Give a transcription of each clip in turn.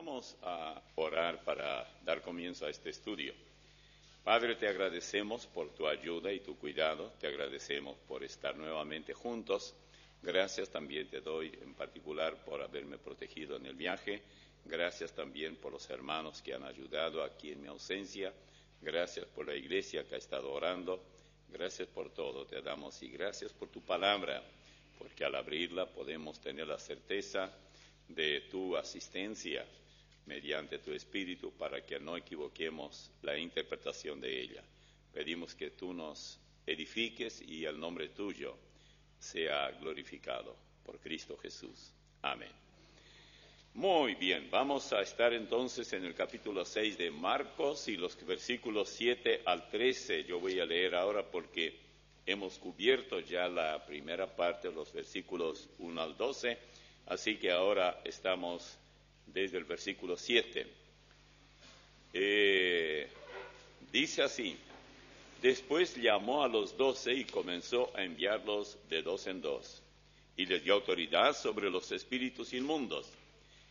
Vamos a orar para dar comienzo a este estudio. Padre, te agradecemos por tu ayuda y tu cuidado, te agradecemos por estar nuevamente juntos. Gracias también te doy en particular por haberme protegido en el viaje. Gracias también por los hermanos que han ayudado aquí en mi ausencia. Gracias por la iglesia que ha estado orando. Gracias por todo te damos y gracias por tu palabra, porque al abrirla podemos tener la certeza de tu asistencia mediante tu Espíritu para que no equivoquemos la interpretación de ella. Pedimos que tú nos edifiques y el nombre tuyo sea glorificado por Cristo Jesús. Amén. Muy bien, vamos a estar entonces en el capítulo 6 de Marcos y los versículos 7 al 13. Yo voy a leer ahora porque hemos cubierto ya la primera parte, los versículos 1 al 12, así que ahora estamos desde el versículo 7. Dice así: después llamó a los 12 y comenzó a enviarlos de dos en dos, y les dio autoridad sobre los espíritus inmundos,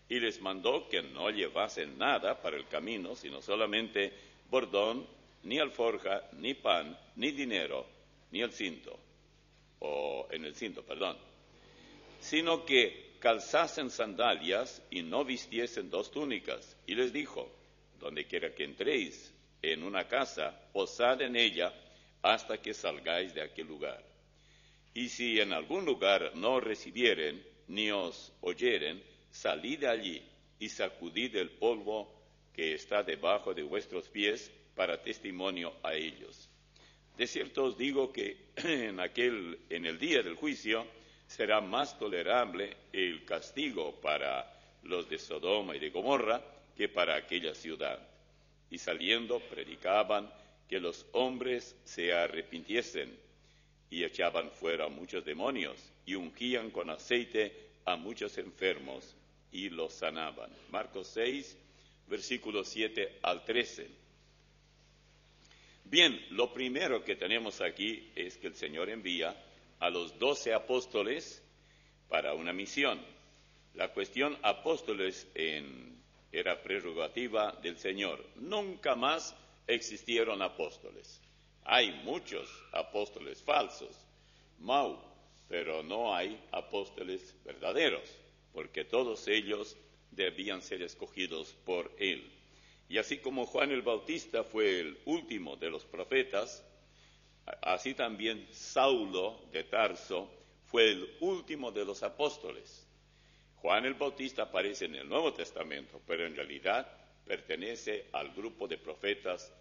y les mandó que no llevasen nada para el camino, sino solamente bordón, ni alforja, ni pan, ni dinero, ni el cinto, sino que calzasen sandalias y no vistiesen dos túnicas. Y les dijo: donde quiera que entréis en una casa, posad en ella hasta que salgáis de aquel lugar. Y si en algún lugar no os recibieren, ni os oyeren, salid de allí y sacudid el polvo que está debajo de vuestros pies para testimonio a ellos. De cierto os digo que en el día del juicio será más tolerable el castigo para los de Sodoma y de Gomorra que para aquella ciudad. Y saliendo predicaban que los hombres se arrepintiesen, y echaban fuera muchos demonios, y ungían con aceite a muchos enfermos, y los sanaban. Marcos 6, versículos 7 al 13. Bien, lo primero que tenemos aquí es que el Señor envía a los 12 apóstoles para una misión. La cuestión apóstoles era prerrogativa del Señor. Nunca más existieron apóstoles. Hay muchos apóstoles falsos, pero no hay apóstoles verdaderos, porque todos ellos debían ser escogidos por Él. Y así como Juan el Bautista fue el último de los profetas, así también Saulo de Tarso fue el último de los apóstoles. Juan el Bautista aparece en el Nuevo Testamento, pero en realidad pertenece al grupo de profetas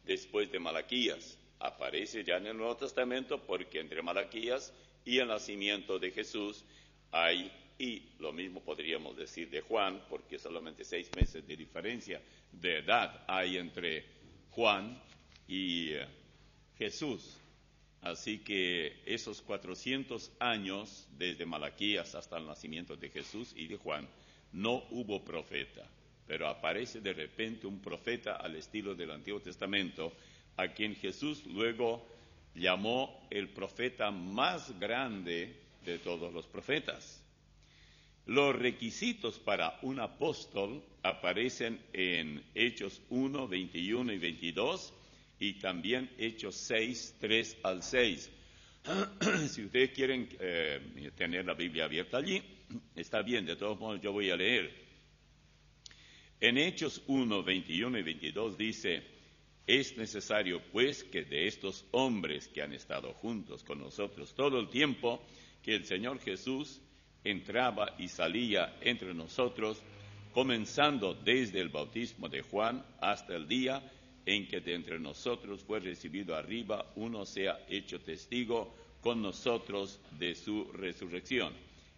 después de Malaquías. Aparece ya en el Nuevo Testamento porque entre Malaquías y el nacimiento de Jesús hay, y lo mismo podríamos decir de Juan, porque solamente 6 meses de diferencia de edad hay entre Juan y Jesús. Así que esos 400 años, desde Malaquías hasta el nacimiento de Jesús y de Juan, no hubo profeta, pero aparece de repente un profeta al estilo del Antiguo Testamento, a quien Jesús luego llamó el profeta más grande de todos los profetas. Los requisitos para un apóstol aparecen en Hechos 1, 21 y 22, y también Hechos 6, 3 al 6. Si ustedes quieren tener la Biblia abierta allí, está bien, de todos modos yo voy a leer. En Hechos 1, 21 y 22 dice: es necesario pues que de estos hombres que han estado juntos con nosotros todo el tiempo que el Señor Jesús entraba y salía entre nosotros, comenzando desde el bautismo de Juan hasta el día en que de entre nosotros fue recibido arriba, uno sea hecho testigo con nosotros de su resurrección.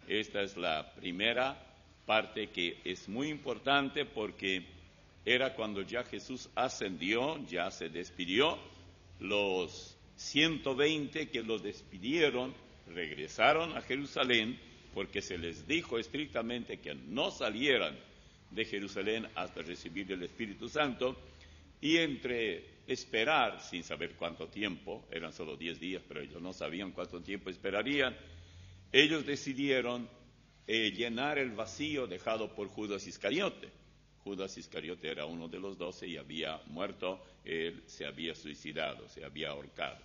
Esta es la primera parte que es muy importante porque era cuando ya Jesús ascendió, ya se despidió. Los 120 que lo despidieron regresaron a Jerusalén porque se les dijo estrictamente que no salieran de Jerusalén hasta recibir el Espíritu Santo. Y entre esperar, sin saber cuánto tiempo, eran solo 10 días, pero ellos no sabían cuánto tiempo esperarían, ellos decidieron llenar el vacío dejado por Judas Iscariote. Judas Iscariote era uno de los 12 y había muerto, él se había suicidado, se había ahorcado.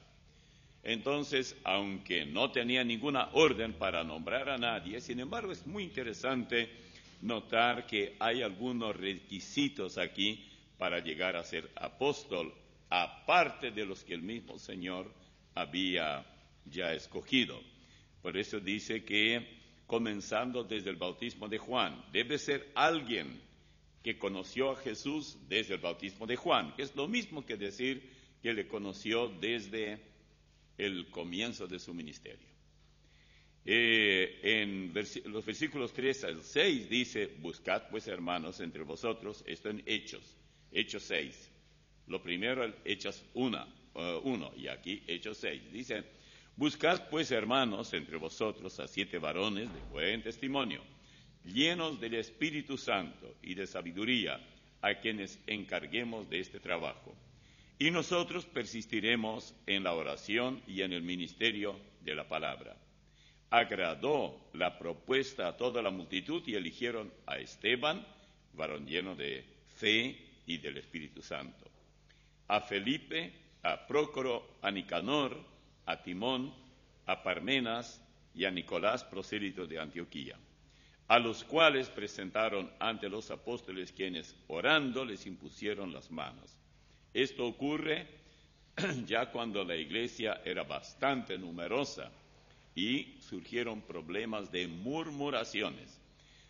Entonces, aunque no tenía ninguna orden para nombrar a nadie, sin embargo es muy interesante notar que hay algunos requisitos aquí para llegar a ser apóstol, aparte de los que el mismo Señor había ya escogido. Por eso dice que, comenzando desde el bautismo de Juan, debe ser alguien que conoció a Jesús desde el bautismo de Juan, que es lo mismo que decir que le conoció desde el comienzo de su ministerio. En los versículos 3 al 6 dice, buscad pues hermanos entre vosotros, esto en Hechos 6. Lo primero, Hechos 1, y aquí Hechos 6. Dice, buscad pues hermanos entre vosotros a 7 varones de buen testimonio, llenos del Espíritu Santo y de sabiduría, a quienes encarguemos de este trabajo. Y nosotros persistiremos en la oración y en el ministerio de la palabra. Agradó la propuesta a toda la multitud y eligieron a Esteban, varón lleno de fe y del Espíritu Santo, a Felipe, a Prócoro, a Nicanor, a Timón, a Parmenas y a Nicolás, prosélito de Antioquía, a los cuales presentaron ante los apóstoles, quienes orando les impusieron las manos. Esto ocurre ya cuando la iglesia era bastante numerosa y surgieron problemas de murmuraciones.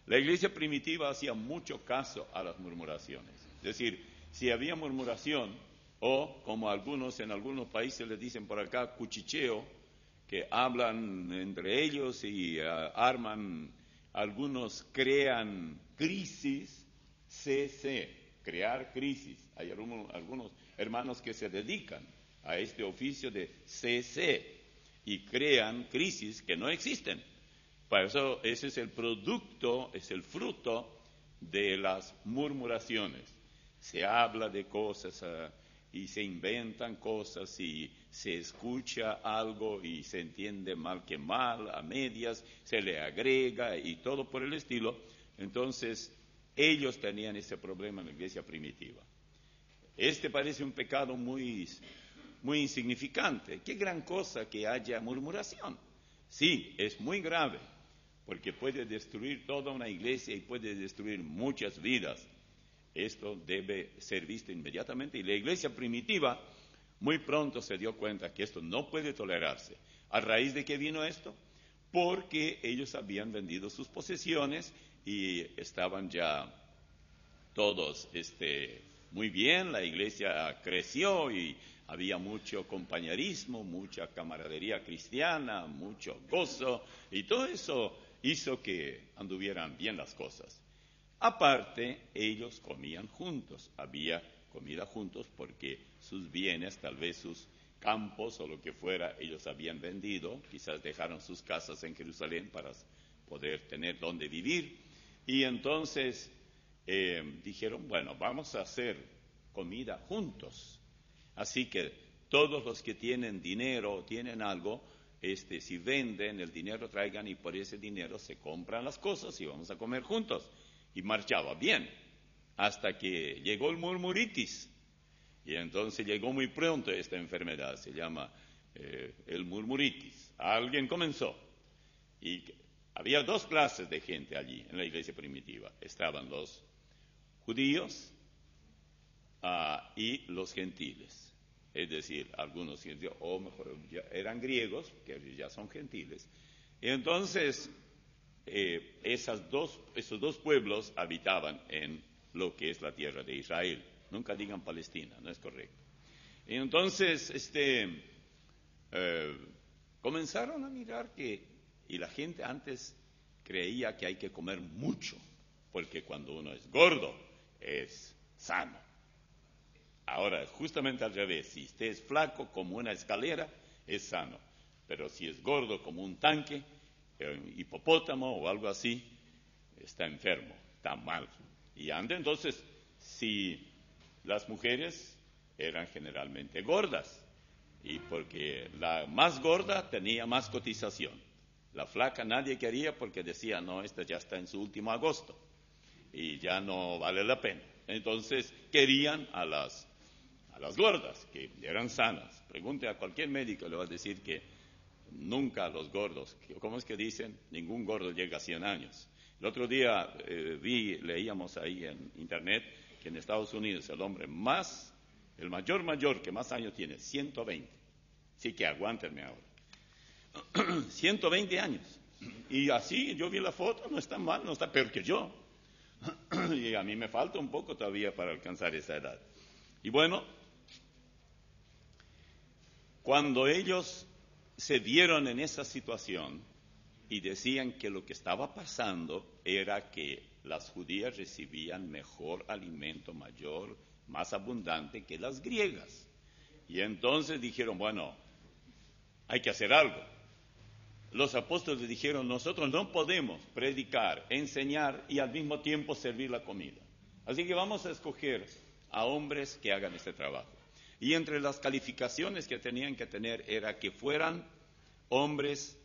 La iglesia primitiva hacía mucho caso a las murmuraciones. Es decir, si había murmuración, o como en algunos países le dicen por acá, cuchicheo, que hablan entre ellos y arman, algunos crean crisis, crear crisis. Hay algunos hermanos que se dedican a este oficio de CC y crean crisis que no existen. Por eso ese es el producto, es el fruto de las murmuraciones. Se habla de cosas y se inventan cosas y se escucha algo y se entiende mal que mal, a medias, se le agrega y todo por el estilo. Entonces, ellos tenían ese problema en la iglesia primitiva. Este parece un pecado muy insignificante. Qué gran cosa que haya murmuración. Sí, es muy grave, porque puede destruir toda una iglesia y puede destruir muchas vidas. Esto debe ser visto inmediatamente. Y la iglesia primitiva muy pronto se dio cuenta que esto no puede tolerarse. ¿A raíz de qué vino esto? Porque ellos habían vendido sus posesiones y estaban ya todos muy bien, la iglesia creció y había mucho compañerismo, mucha camaradería cristiana, mucho gozo, y todo eso hizo que anduvieran bien las cosas. Aparte, ellos comían juntos, había comida juntos porque sus bienes, tal vez sus campos o lo que fuera, ellos habían vendido, quizás dejaron sus casas en Jerusalén para poder tener donde vivir, y entonces dijeron, bueno, vamos a hacer comida juntos. Así que todos los que tienen dinero o tienen algo, si venden el dinero, traigan y por ese dinero se compran las cosas y vamos a comer juntos. Y marchaba bien, hasta que llegó el murmuritis. Y entonces llegó muy pronto esta enfermedad, se llama el murmuritis. Alguien comenzó. Y había 2 clases de gente allí en la iglesia primitiva. Estaban los judíos y los gentiles. Es decir, algunos gentiles, o mejor, eran griegos, que ya son gentiles. Y entonces, esos dos pueblos habitaban en lo que es la tierra de Israel. Nunca digan Palestina, no es correcto. Y entonces, comenzaron a mirar y la gente antes creía que hay que comer mucho, porque cuando uno es gordo, es sano. Ahora, justamente al revés, si usted es flaco como una escalera, es sano. Pero si es gordo como un tanque, hipopótamo o algo así, está enfermo, está mal. Y entonces, si las mujeres eran generalmente gordas, y porque la más gorda tenía más cotización. La flaca nadie quería porque decía, no, esta ya está en su último agosto. y ya no vale la pena. Entonces querían a las gordas, que eran sanas. Pregunte a cualquier médico, le va a decir que nunca a los gordos. ¿Cómo es que dicen? Ningún gordo llega a 100 años. El otro día leíamos ahí en internet que en Estados Unidos el mayor que más años tiene, 120. Así que aguántenme ahora. 120 años. Y así yo vi la foto, no está mal, no está peor que yo. Y a mí me falta un poco todavía para alcanzar esa edad. Y bueno, cuando ellos se vieron en esa situación y decían que lo que estaba pasando era que las judías recibían mejor alimento, mayor, más abundante que las griegas. Y entonces dijeron, bueno, hay que hacer algo. Los apóstoles dijeron, nosotros no podemos predicar, enseñar y al mismo tiempo servir la comida. Así que vamos a escoger a hombres que hagan este trabajo. Y entre las calificaciones que tenían que tener era que fueran hombres,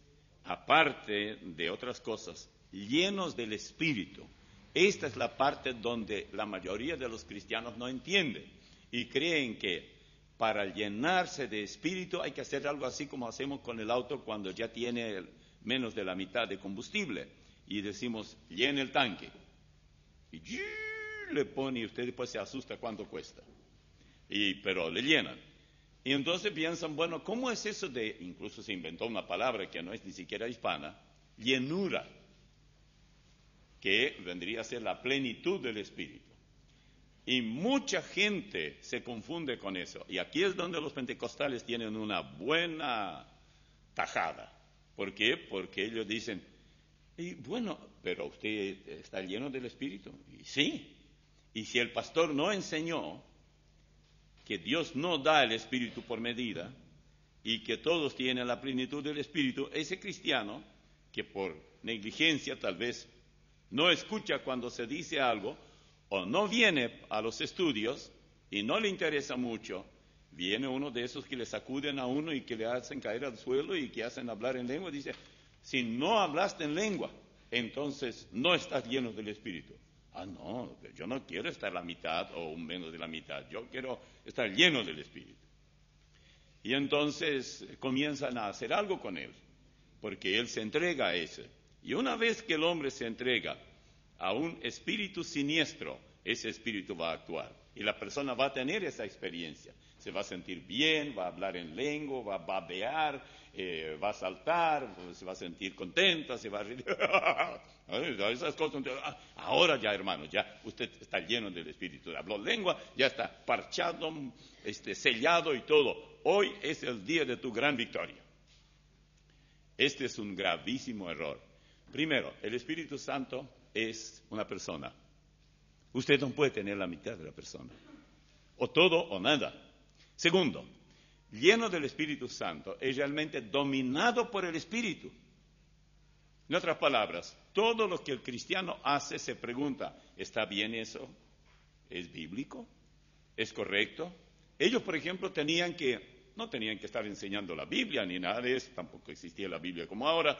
aparte de otras cosas, llenos del Espíritu. Esta es la parte donde la mayoría de los cristianos no entienden y creen que para llenarse de Espíritu hay que hacer algo así como hacemos con el auto cuando ya tiene menos de la mitad de combustible y decimos, llene el tanque. Y le pone y usted después se asusta cuánto cuesta. Pero le llenan. Y entonces piensan, bueno, ¿cómo es eso de, incluso se inventó una palabra que no es ni siquiera hispana, llenura, que vendría a ser la plenitud del Espíritu? Y mucha gente se confunde con eso. Y aquí es donde los pentecostales tienen una buena tajada. ¿Por qué? Porque ellos dicen, bueno, pero usted está lleno del Espíritu. Y sí. Y si el pastor no enseñó que Dios no da el Espíritu por medida y que todos tienen la plenitud del Espíritu, ese cristiano que por negligencia tal vez no escucha cuando se dice algo o no viene a los estudios y no le interesa mucho, viene uno de esos que le sacuden a uno y que le hacen caer al suelo y que hacen hablar en lengua, dice, si no hablaste en lengua, entonces no estás lleno del Espíritu. No, yo no quiero estar la mitad o menos de la mitad, yo quiero estar lleno del Espíritu. Y entonces comienzan a hacer algo con él, porque él se entrega a ese. Y una vez que el hombre se entrega a un espíritu siniestro, ese espíritu va a actuar. Y la persona va a tener esa experiencia. Se va a sentir bien, va a hablar en lengua, va a babear, va a saltar, se va a sentir contenta, se va a reír. Esas cosas. Ahora ya, hermano, ya usted está lleno del Espíritu. Habló lengua, ya está parchado, sellado y todo. Hoy es el día de tu gran victoria. Este es un gravísimo error. Primero, el Espíritu Santo es una persona. Usted no puede tener la mitad de la persona. O todo o nada. Segundo, lleno del Espíritu Santo es realmente dominado por el Espíritu. En otras palabras, todo lo que el cristiano hace se pregunta, ¿está bien eso? ¿Es bíblico? ¿Es correcto? Ellos, por ejemplo, no tenían que estar enseñando la Biblia ni nada de eso, tampoco existía la Biblia como ahora.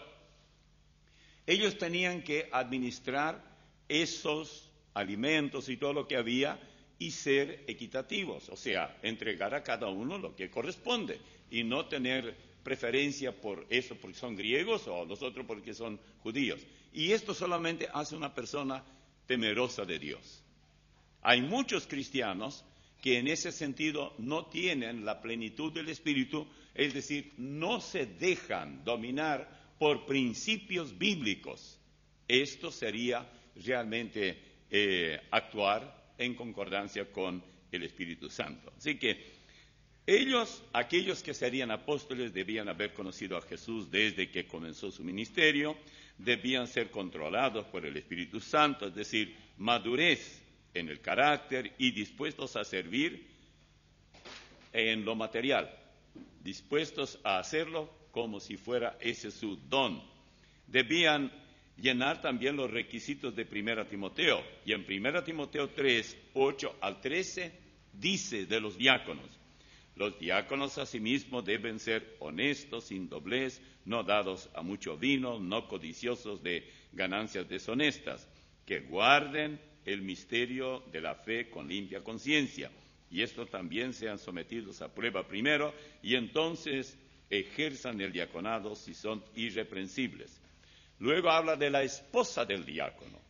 Ellos tenían que administrar esos alimentos y todo lo que había y ser equitativos, o sea, entregar a cada uno lo que corresponde y no tener preferencia por eso porque son griegos o los otros porque son judíos. Y esto solamente hace una persona temerosa de Dios. Hay muchos cristianos que en ese sentido no tienen la plenitud del Espíritu, es decir, no se dejan dominar por principios bíblicos. Esto sería realmente actuar en concordancia con el Espíritu Santo. Así que aquellos que serían apóstoles, debían haber conocido a Jesús desde que comenzó su ministerio, debían ser controlados por el Espíritu Santo, es decir, madurez en el carácter y dispuestos a servir en lo material, dispuestos a hacerlo como si fuera ese su don. Debían llenar también los requisitos de 1 Timoteo. Y en 1 Timoteo 3, 8 al 13, dice de los diáconos: los diáconos asimismo deben ser honestos, sin doblez, no dados a mucho vino, no codiciosos de ganancias deshonestas, que guarden el misterio de la fe con limpia conciencia. Y estos también sean sometidos a prueba primero, y entonces ejerzan el diaconado si son irreprensibles. Luego habla de la esposa del diácono.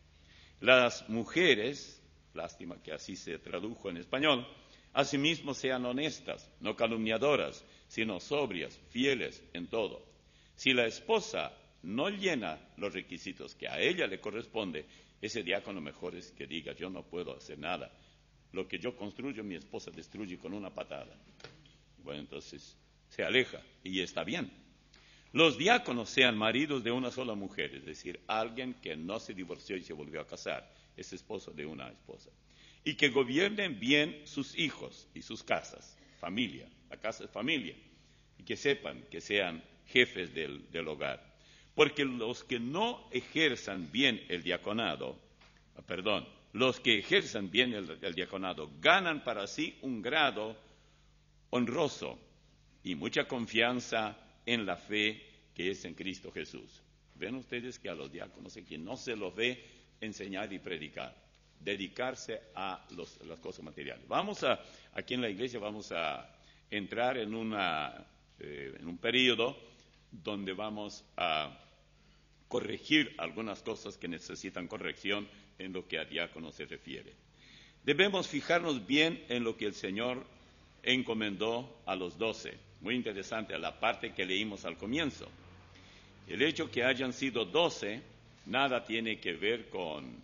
Las mujeres, lástima que así se tradujo en español, asimismo sean honestas, no calumniadoras, sino sobrias, fieles en todo. Si la esposa no llena los requisitos que a ella le corresponde, ese diácono mejor es que diga: yo no puedo hacer nada. Lo que yo construyo, mi esposa destruye con una patada. Bueno, entonces se aleja y está bien. Los diáconos sean maridos de una sola mujer, es decir, alguien que no se divorció y se volvió a casar, es esposo de una esposa. Y que gobiernen bien sus hijos y sus casas, familia, la casa es familia, y que sepan que sean jefes del hogar. Porque los que no ejerzan bien el diaconado, los que ejerzan bien el diaconado ganan para sí un grado honroso y mucha confianza en la fe que es en Cristo Jesús. Ven ustedes que a los diáconos aquí no se los ve enseñar y predicar, dedicarse a las cosas materiales. Aquí en la iglesia vamos a entrar en un periodo donde vamos a corregir algunas cosas que necesitan corrección en lo que a diácono se refiere. Debemos fijarnos bien en lo que el Señor encomendó a los 12. Muy interesante la parte que leímos al comienzo. El hecho que hayan sido 12 nada tiene que ver con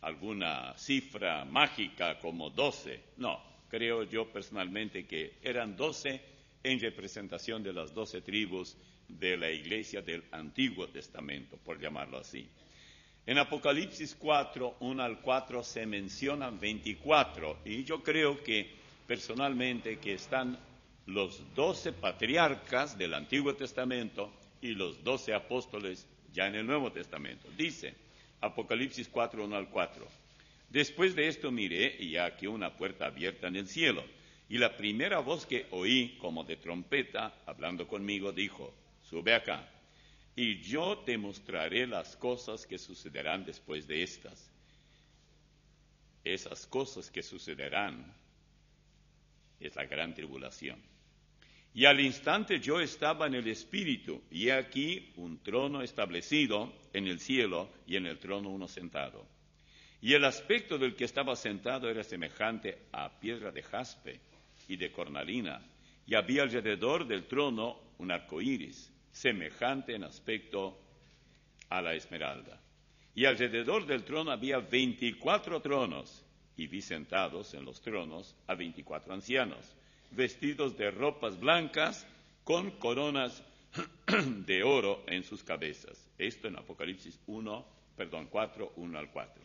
alguna cifra mágica como 12. No, creo yo personalmente que eran 12 en representación de las 12 tribus de la iglesia del Antiguo Testamento, por llamarlo así. En Apocalipsis 4, 1 al 4, se mencionan 24, y yo creo que personalmente que están los 12 patriarcas del Antiguo Testamento y los 12 apóstoles ya en el Nuevo Testamento. Dice Apocalipsis 4, 1 al 4. Después de esto miré, y aquí una puerta abierta en el cielo, y la primera voz que oí como de trompeta, hablando conmigo, dijo: sube acá, y yo te mostraré las cosas que sucederán después de estas. Esas cosas que sucederán es la gran tribulación. Y al instante yo estaba en el Espíritu, y he aquí un trono establecido en el cielo, y en el trono uno sentado. Y el aspecto del que estaba sentado era semejante a piedra de jaspe y de cornalina, y había alrededor del trono un arco iris, semejante en aspecto a la esmeralda. Y alrededor del trono había 24 tronos, y vi sentados en los tronos a 24 ancianos, vestidos de ropas blancas, con coronas de oro en sus cabezas. Esto en Apocalipsis 4, 1 al 4.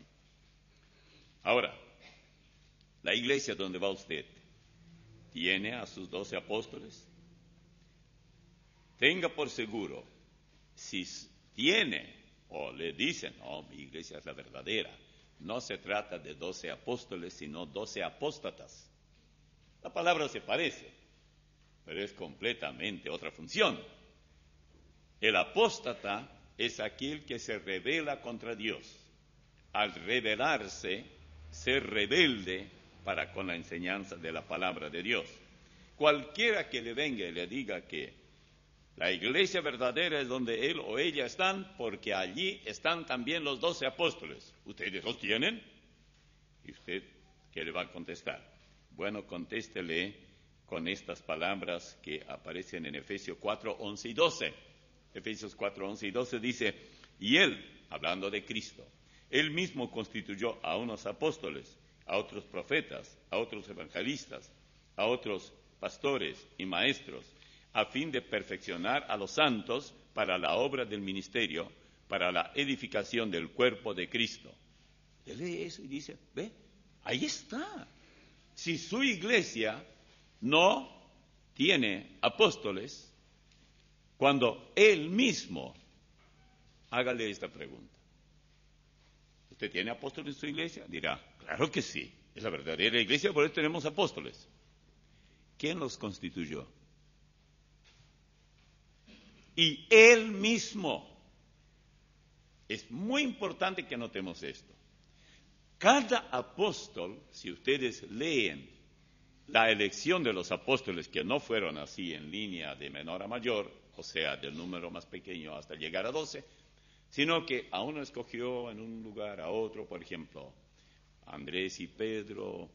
Ahora, la iglesia donde va usted, ¿tiene a sus 12 apóstoles? Tenga por seguro, si tiene o le dicen: no, mi iglesia es la verdadera, no se trata de 12 apóstoles, sino 12 apóstatas. La palabra se parece, pero es completamente otra función. El apóstata es aquel que se rebela contra Dios. Al rebelarse, ser rebelde para con la enseñanza de la palabra de Dios. Cualquiera que le venga y le diga que la iglesia verdadera es donde él o ella están, porque allí están también los 12 apóstoles. ¿Ustedes los tienen? ¿Y usted qué le va a contestar? Bueno, contéstele con estas palabras que aparecen en Efesios 4, 11 y 12. Efesios 4, 11 y 12 dice: y él, hablando de Cristo, él mismo constituyó a unos apóstoles, a otros profetas, a otros evangelistas, a otros pastores y maestros, a fin de perfeccionar a los santos para la obra del ministerio, para la edificación del cuerpo de Cristo. Él lee eso y dice: ve, ahí está. Si su iglesia no tiene apóstoles, cuando él mismo, hágale esta pregunta: ¿usted tiene apóstoles en su iglesia? Dirá: claro que sí, es la verdadera iglesia, por eso tenemos apóstoles. ¿Quién los constituyó? Y él mismo. Es muy importante que notemos esto. Cada apóstol, si ustedes leen la elección de los apóstoles, que no fueron así en línea de menor a mayor, o sea, del número más pequeño hasta llegar a 12, sino que a uno escogió en un lugar, a otro, por ejemplo, Andrés y Pedro,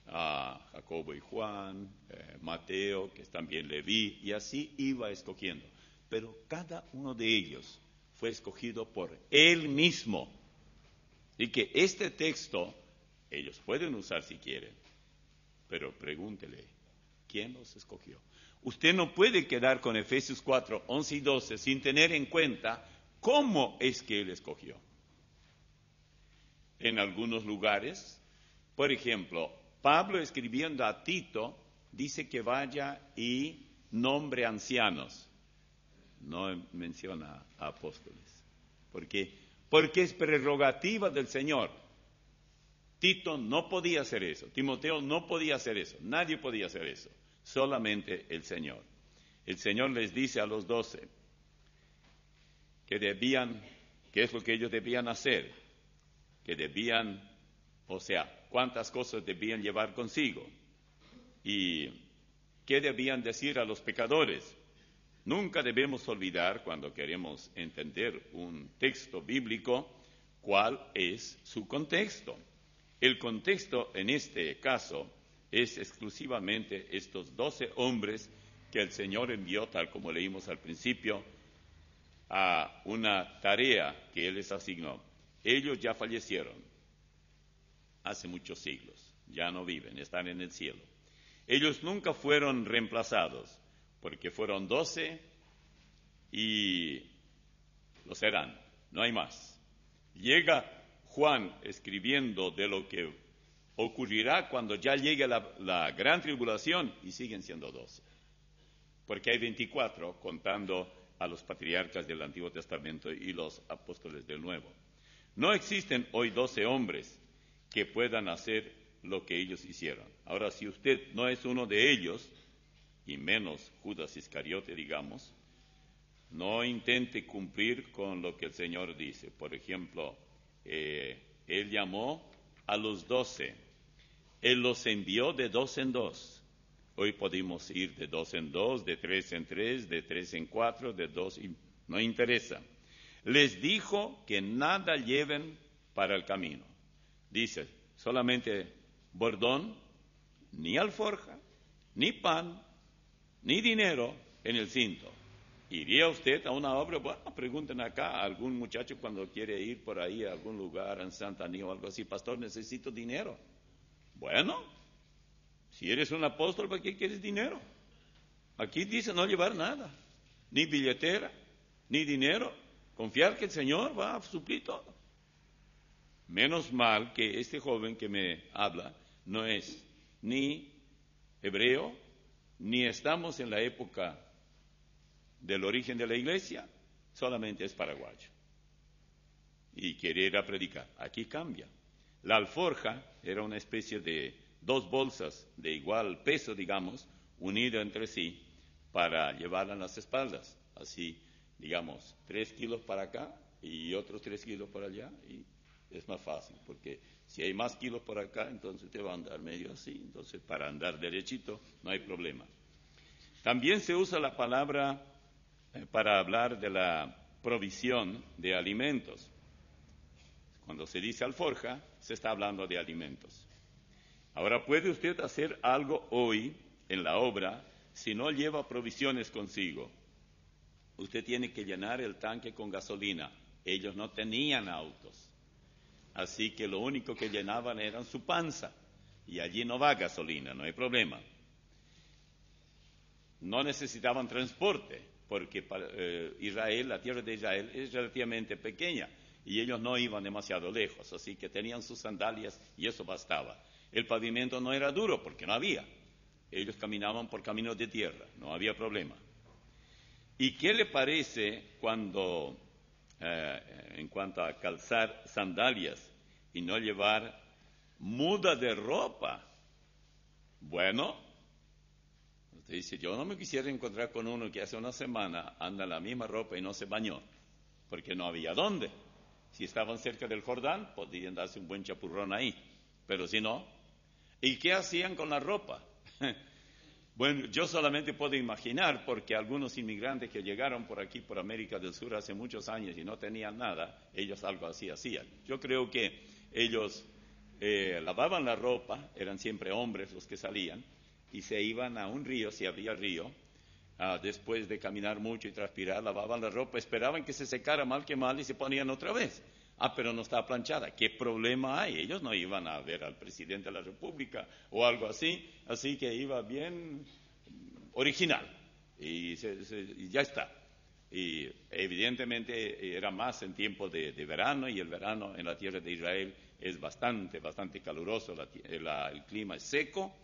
a Jacobo y Juan, Mateo, que es también Leví, y así iba escogiendo. Pero cada uno de ellos fue escogido por él mismo. Y que este texto, ellos pueden usar si quieren, pero pregúntele, ¿quién los escogió? Usted no puede quedar con Efesios 4, 11 y 12 sin tener en cuenta cómo es que él escogió. En algunos lugares, por ejemplo, Pablo escribiendo a Tito, dice que vaya y nombre ancianos. No menciona a apóstoles. ¿Por qué? Porque es prerrogativa del Señor. Tito no podía hacer eso, Timoteo no podía hacer eso, nadie podía hacer eso, solamente el Señor. El Señor les dice a los 12 qué es lo que ellos debían hacer, cuántas cosas debían llevar consigo y qué debían decir a los pecadores. Nunca debemos olvidar, cuando queremos entender un texto bíblico, cuál es su contexto. El contexto en este caso es exclusivamente estos 12 hombres que el Señor envió, tal como leímos al principio, a una tarea que Él les asignó. Ellos ya fallecieron hace muchos siglos, ya no viven, están en el cielo. Ellos nunca fueron reemplazados, porque fueron 12 y lo serán, no hay más. Llega Juan escribiendo de lo que ocurrirá cuando ya llegue la gran tribulación y siguen siendo 12. Porque hay 24 contando a los patriarcas del Antiguo Testamento y los apóstoles del Nuevo. No existen hoy 12 hombres que puedan hacer lo que ellos hicieron. Ahora, si usted no es uno de ellos, y menos Judas Iscariote, digamos, no intente cumplir con lo que el Señor dice. Por ejemplo, Él llamó a los 12. Él los envió de 2 en 2. Hoy podemos ir de 2 en 2, de 3 en 3, de 3 en 4, de 2, no interesa. Les dijo que nada lleven para el camino. Dice, solamente bordón, ni alforja, ni pan, ni dinero en el cinto. ¿Iría usted a una obra? Bueno, pregunten acá a algún muchacho cuando quiere ir por ahí a algún lugar en Santaní o algo así. Pastor, necesito dinero. Bueno, si eres un apóstol, ¿para qué quieres dinero? Aquí dice no llevar nada, ni billetera, ni dinero. Confiar que el Señor va a suplir todo. Menos mal que este joven que me habla no es ni hebreo, ni estamos en la época del origen de la iglesia, solamente es paraguayo. Y quiere ir a predicar. Aquí cambia. La alforja era una especie de 2 bolsas de igual peso, digamos, unidas entre sí para llevarla en las espaldas. Así, digamos, 3 kilos para acá y otros 3 kilos por allá. Y es más fácil, porque si hay más kilos por acá, entonces te va a andar medio así. Entonces, para andar derechito, no hay problema. También se usa la palabra para hablar de la provisión de alimentos. Cuando se dice alforja, se está hablando de alimentos. Ahora, ¿puede usted hacer algo hoy en la obra si no lleva provisiones consigo? Usted tiene que llenar el tanque con gasolina. Ellos no tenían autos. Así que lo único que llenaban era su panza. Y allí no va gasolina, no hay problema. No necesitaban transporte, porque Israel, la tierra de Israel, es relativamente pequeña y ellos no iban demasiado lejos, así que tenían sus sandalias y eso bastaba. El pavimento no era duro porque no había. Ellos caminaban por caminos de tierra, no había problema. ¿Y qué le parece cuando, en cuanto a calzar sandalias y no llevar muda de ropa? Bueno, usted dice, yo no me quisiera encontrar con uno que hace una semana anda en la misma ropa y no se bañó, porque no había dónde. Si estaban cerca del Jordán, podían darse un buen chapurrón ahí, pero si no. ¿Y qué hacían con la ropa? Bueno, yo solamente puedo imaginar, porque algunos inmigrantes que llegaron por aquí, por América del Sur, hace muchos años y no tenían nada, ellos algo así hacían. Yo creo que ellos lavaban la ropa, eran siempre hombres los que salían, y se iban a un río, si había río, después de caminar mucho y transpirar, lavaban la ropa, esperaban que se secara mal que mal y se ponían otra vez. Pero no está planchada. ¿Qué problema hay? Ellos no iban a ver al presidente de la República o algo así, así que iba bien original y ya está. Y evidentemente era más en tiempo de verano, y el verano en la tierra de Israel es bastante caluroso, el clima es seco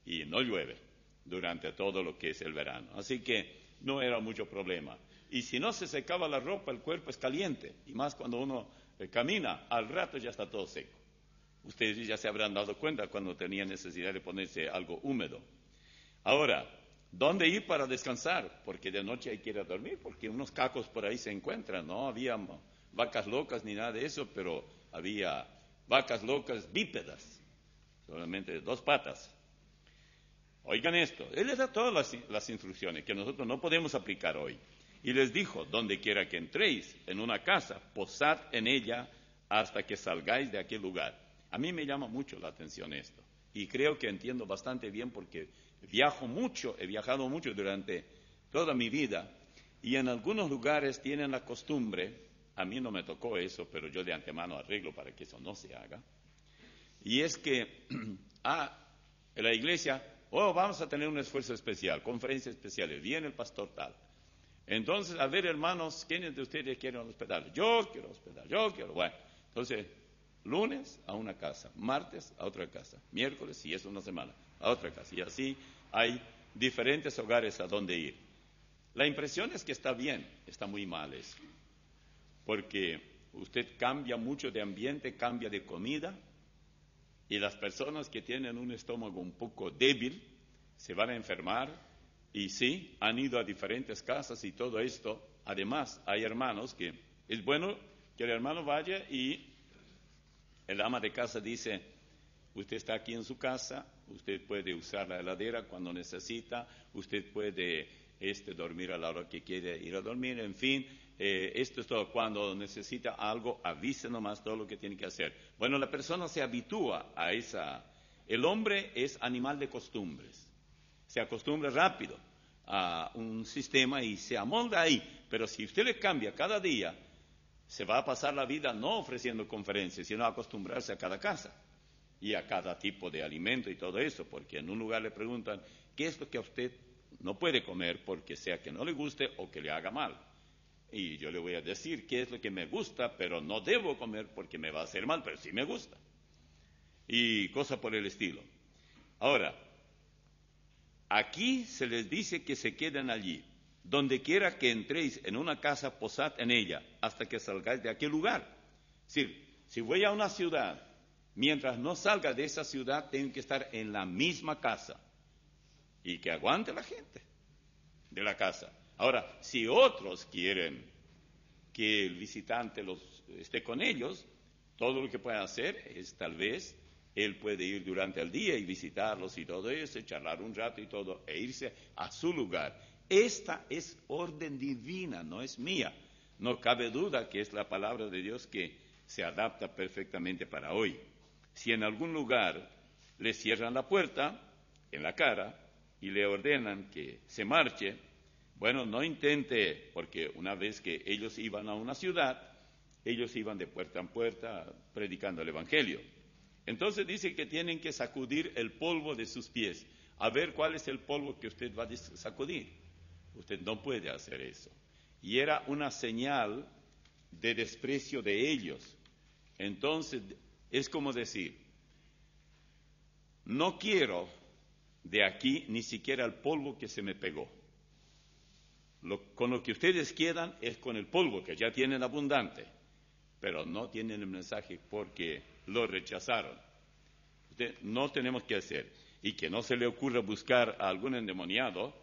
y no llueve durante todo lo que es el verano. Así que no era mucho problema. Y si no se secaba la ropa, el cuerpo es caliente, y más cuando uno camina, al rato ya está todo seco. Ustedes ya se habrán dado cuenta cuando tenían necesidad de ponerse algo húmedo. Ahora, ¿dónde ir para descansar? Porque de noche hay que ir a dormir, porque unos cacos por ahí se encuentran. No había vacas locas ni nada de eso, pero había vacas locas bípedas, solamente de 2 patas. Oigan esto, él les da todas las instrucciones que nosotros no podemos aplicar hoy. Y les dijo: donde quiera que entréis en una casa, posad en ella hasta que salgáis de aquel lugar. A mí me llama mucho la atención esto, y creo que entiendo bastante bien, porque he viajado mucho durante toda mi vida, y en algunos lugares tienen la costumbre, a mí no me tocó eso, pero yo de antemano arreglo para que eso no se haga, y es que en la iglesia, vamos a tener un esfuerzo especial, conferencias especiales, viene el pastor tal. Entonces, a ver, hermanos, ¿quiénes de ustedes quieren hospedar? Yo quiero hospedar, Bueno, entonces, lunes a una casa, martes a otra casa, miércoles, si es una semana, a otra casa. Y así hay diferentes hogares a donde ir. La impresión es que está bien, está muy mal eso. Porque usted cambia mucho de ambiente, cambia de comida, y las personas que tienen un estómago un poco débil se van a enfermar. Y sí, han ido a diferentes casas y todo esto. Además, hay hermanos que es bueno que el hermano vaya y el ama de casa dice: usted está aquí en su casa, usted puede usar la heladera cuando necesita, usted puede dormir a la hora que quiere ir a dormir, en fin, esto es todo. Cuando necesita algo, avise nomás todo lo que tiene que hacer. Bueno, la persona se habitúa a esa. El hombre es animal de costumbres. Se acostumbra rápido a un sistema y se amolda ahí. Pero si usted le cambia cada día, se va a pasar la vida no ofreciendo conferencias, sino a acostumbrarse a cada casa y a cada tipo de alimento y todo eso, porque en un lugar le preguntan: ¿qué es lo que a usted no puede comer porque sea que no le guste o que le haga mal? Y yo le voy a decir qué es lo que me gusta, pero no debo comer porque me va a hacer mal, pero sí me gusta. Y cosas por el estilo. Ahora, aquí se les dice que se queden allí. Donde quiera que entréis en una casa, posad en ella, hasta que salgáis de aquel lugar. Es decir, si voy a una ciudad, mientras no salga de esa ciudad, tengo que estar en la misma casa. Y que aguante la gente de la casa. Ahora, si otros quieren que el visitante esté con ellos, todo lo que puede hacer es, tal vez, él puede ir durante el día y visitarlos y todo eso, charlar un rato y todo, e irse a su lugar. Esta es orden divina, no es mía. No cabe duda que es la palabra de Dios que se adapta perfectamente para hoy. Si en algún lugar le cierran la puerta en la cara y le ordenan que se marche, bueno, no intente, porque una vez que ellos iban a una ciudad, ellos iban de puerta en puerta predicando el Evangelio. Entonces dice que tienen que sacudir el polvo de sus pies. A ver cuál es el polvo que usted va a sacudir. Usted no puede hacer eso. Y era una señal de desprecio de ellos. Entonces es como decir: no quiero de aquí ni siquiera el polvo que se me pegó. Con lo que ustedes quedan es con el polvo que ya tienen abundante, pero no tienen el mensaje porque lo rechazaron. No tenemos que hacer. Y que no se le ocurra buscar a algún endemoniado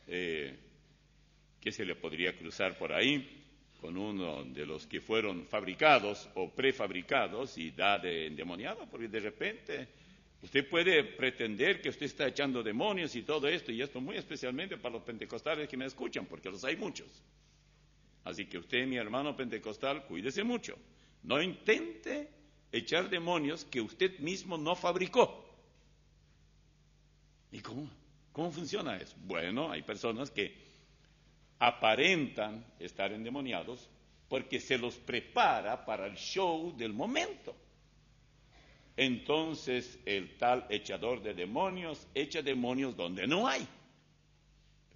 que se le podría cruzar por ahí, con uno de los que fueron fabricados o prefabricados y da de endemoniado, porque de repente usted puede pretender que usted está echando demonios y todo esto, y esto muy especialmente para los pentecostales que me escuchan, porque los hay muchos. Así que usted, mi hermano pentecostal, cuídese mucho. No intente echar demonios que usted mismo no fabricó. ¿Y cómo funciona eso? Bueno, hay personas que aparentan estar endemoniados porque se los prepara para el show del momento. Entonces el tal echador de demonios echa demonios donde no hay.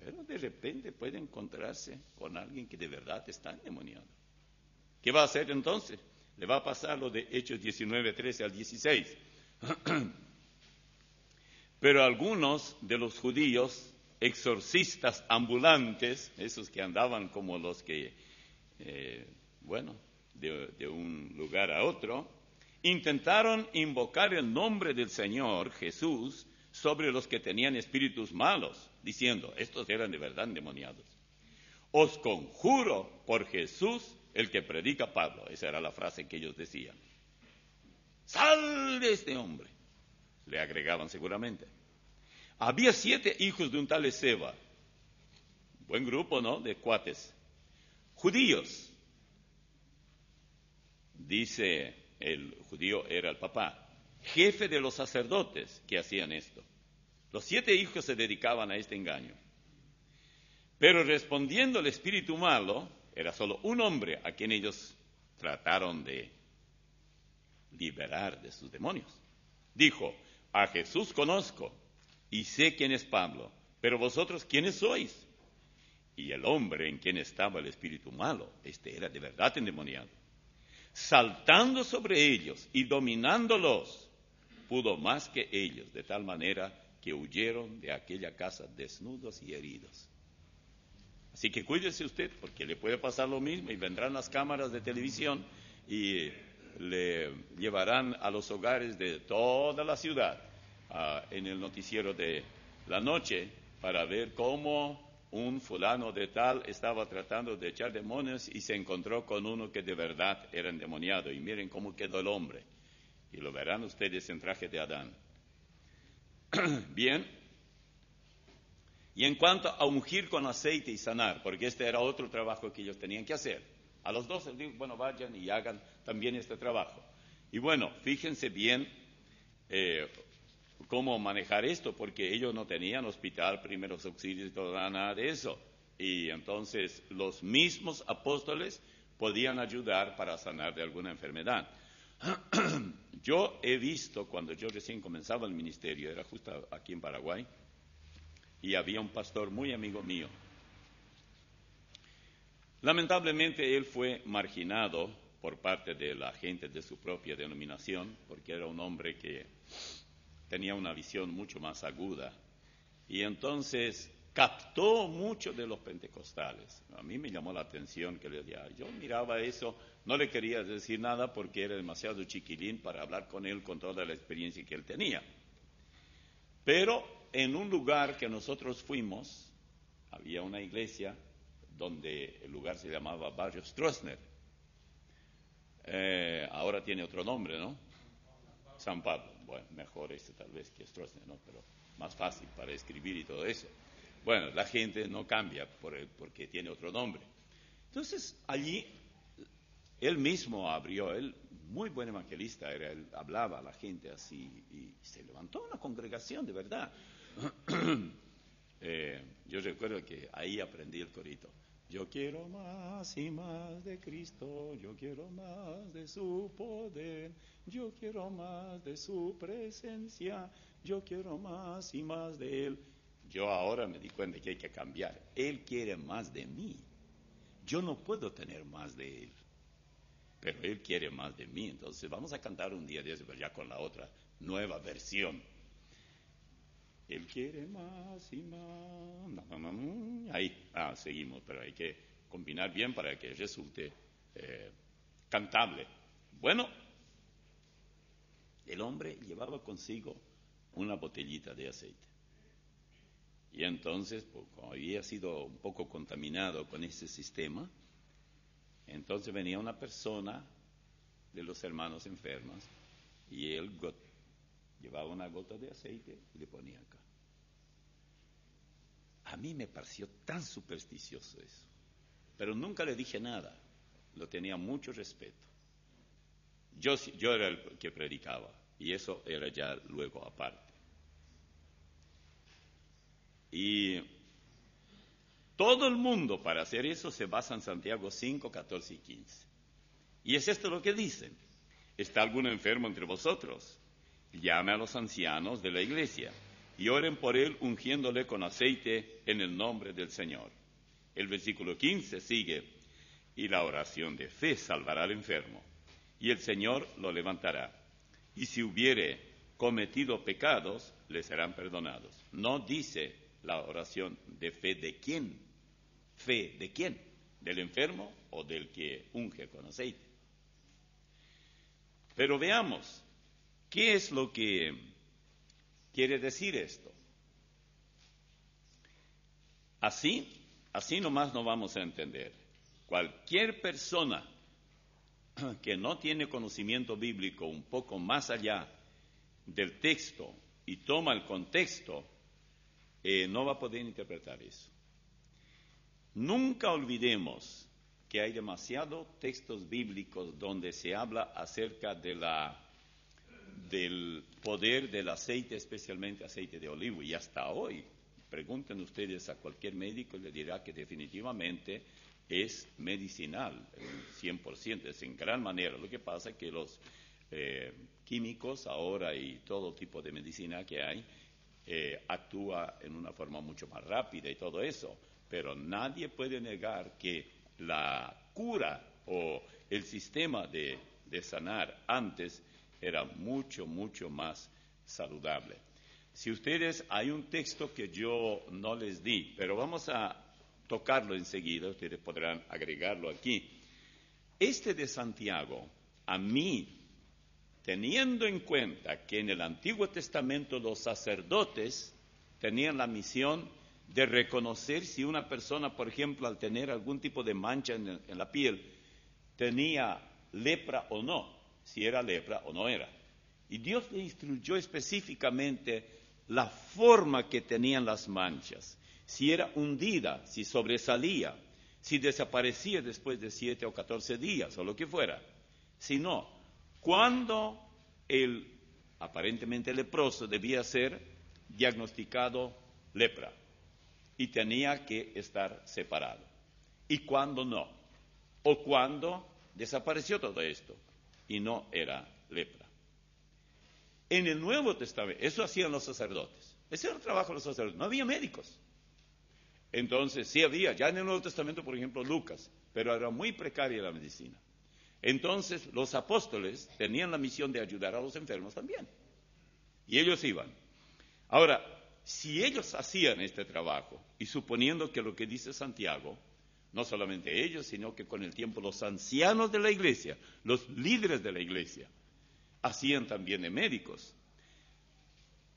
Pero de repente puede encontrarse con alguien que de verdad está endemoniado. ¿Qué va a hacer entonces? Le va a pasar lo de Hechos 19, 13 al 16. Pero algunos de los judíos, exorcistas ambulantes, esos que andaban como los que, de un lugar a otro, intentaron invocar el nombre del Señor Jesús sobre los que tenían espíritus malos, diciendo, estos eran de verdad endemoniados. Os conjuro por Jesús, el que predica Pablo. Esa era la frase que ellos decían. ¡Sal de este hombre! Le agregaban seguramente. Había 7 hijos de un tal Esceva. Buen grupo, ¿no? De cuates. Judíos. Dice, el judío era el papá. Jefe de los sacerdotes que hacían esto. Los 7 hijos se dedicaban a este engaño. Pero respondiendo el espíritu malo, era solo un hombre a quien ellos trataron de liberar de sus demonios. Dijo, a Jesús conozco y sé quién es Pablo, pero vosotros, ¿quiénes sois? Y el hombre en quien estaba el espíritu malo, este era de verdad endemoniado. Saltando sobre ellos y dominándolos, pudo más que ellos, de tal manera que huyeron de aquella casa desnudos y heridos. Así que cuídese usted, porque le puede pasar lo mismo y vendrán las cámaras de televisión y le llevarán a los hogares de toda la ciudad en el noticiero de la noche para ver cómo un fulano de tal estaba tratando de echar demonios y se encontró con uno que de verdad era endemoniado. Y miren cómo quedó el hombre. Y lo verán ustedes en traje de Adán. Bien. Y en cuanto a ungir con aceite y sanar, porque este era otro trabajo que ellos tenían que hacer. A los 12 les digo, bueno, vayan y hagan también este trabajo. Y bueno, fíjense bien cómo manejar esto, porque ellos no tenían hospital, primeros auxilios y todo, nada de eso. Y entonces los mismos apóstoles podían ayudar para sanar de alguna enfermedad. Yo he visto, cuando yo recién comenzaba el ministerio, era justo aquí en Paraguay, y había un pastor muy amigo mío. Lamentablemente él fue marginado por parte de la gente de su propia denominación, porque era un hombre que tenía una visión mucho más aguda, y entonces captó mucho de los pentecostales. A mí me llamó la atención que le decía, yo miraba eso, no le quería decir nada porque era demasiado chiquilín para hablar con él con toda la experiencia que él tenía. Pero en un lugar que nosotros fuimos, había una iglesia donde el lugar se llamaba Barrio Stroessner. Ahora tiene otro nombre, ¿no? San Pablo. Bueno, mejor tal vez que Stroessner, ¿no? Pero más fácil para escribir y todo eso. Bueno, la gente no cambia porque tiene otro nombre. Entonces, allí, él mismo abrió, él, muy buen evangelista, él hablaba a la gente así, y se levantó una congregación, de verdad. Yo recuerdo que ahí aprendí el corito. Yo quiero más y más de Cristo, yo quiero más de su poder, yo quiero más de su presencia, yo quiero más y más de Él. Yo ahora me di cuenta que hay que cambiar. Él quiere más de mí. Yo no puedo tener más de Él, pero Él quiere más de mí. Entonces vamos a cantar un día de eso, pero ya con la otra nueva versión. Él quiere más y más. Ahí, seguimos, pero hay que combinar bien para que resulte cantable. Bueno, el hombre llevaba consigo una botellita de aceite. Y entonces, como había sido un poco contaminado con ese sistema, Entonces venía una persona de los hermanos enfermos y él llevaba una gota de aceite y le ponía acá. A mí me pareció tan supersticioso eso, pero nunca le dije nada, lo tenía mucho respeto. Yo era el que predicaba y eso era ya luego aparte. Y todo el mundo para hacer eso se basa en Santiago 5, 14 y 15. Y es esto lo que dicen. ¿Está algún enfermo entre vosotros? Llame a los ancianos de la iglesia y oren por él ungiéndole con aceite en el nombre del Señor. El versículo 15 sigue, y la oración de fe salvará al enfermo, y el Señor lo levantará. Y si hubiere cometido pecados, le serán perdonados. No dice la oración de fe de quién. ¿Fe de quién? ¿Del enfermo o del que unge con aceite? Pero veamos, ¿qué es lo que quiere decir esto? Así nomás no vamos a entender. Cualquier persona que no tiene conocimiento bíblico un poco más allá del texto y toma el contexto, no va a poder interpretar eso. Nunca olvidemos que hay demasiados textos bíblicos donde se habla acerca del poder del aceite, especialmente aceite de olivo. Y hasta hoy, pregunten ustedes a cualquier médico y le dirá que definitivamente es medicinal, 100%, es en gran manera. Lo que pasa es que los químicos ahora y todo tipo de medicina que hay actúa en una forma mucho más rápida y todo eso. Pero nadie puede negar que la cura o el sistema de sanar antes era mucho, mucho más saludable. Si ustedes, hay un texto que yo no les di, pero vamos a tocarlo enseguida, ustedes podrán agregarlo aquí. Este de Santiago, a mí, teniendo en cuenta que en el Antiguo Testamento los sacerdotes tenían la misión de reconocer si una persona, por ejemplo, al tener algún tipo de mancha en la piel, tenía lepra o no, si era lepra o no era. Y Dios le instruyó específicamente la forma que tenían las manchas, si era hundida, si sobresalía, si desaparecía después de 7 o 14 días o lo que fuera. Si no, cuando el aparentemente leproso debía ser diagnosticado lepra y tenía que estar separado. Y cuando no, o cuando desapareció todo esto y no era lepra. En el Nuevo Testamento, eso hacían los sacerdotes. Ese era el trabajo de los sacerdotes. No había médicos. Entonces, sí había, ya en el Nuevo Testamento, por ejemplo, Lucas, pero era muy precaria la medicina. Entonces, los apóstoles tenían la misión de ayudar a los enfermos también. Y ellos iban. Ahora, si ellos hacían este trabajo, y suponiendo que lo que dice Santiago, no solamente ellos, sino que con el tiempo los ancianos de la iglesia, los líderes de la iglesia, hacían también de médicos.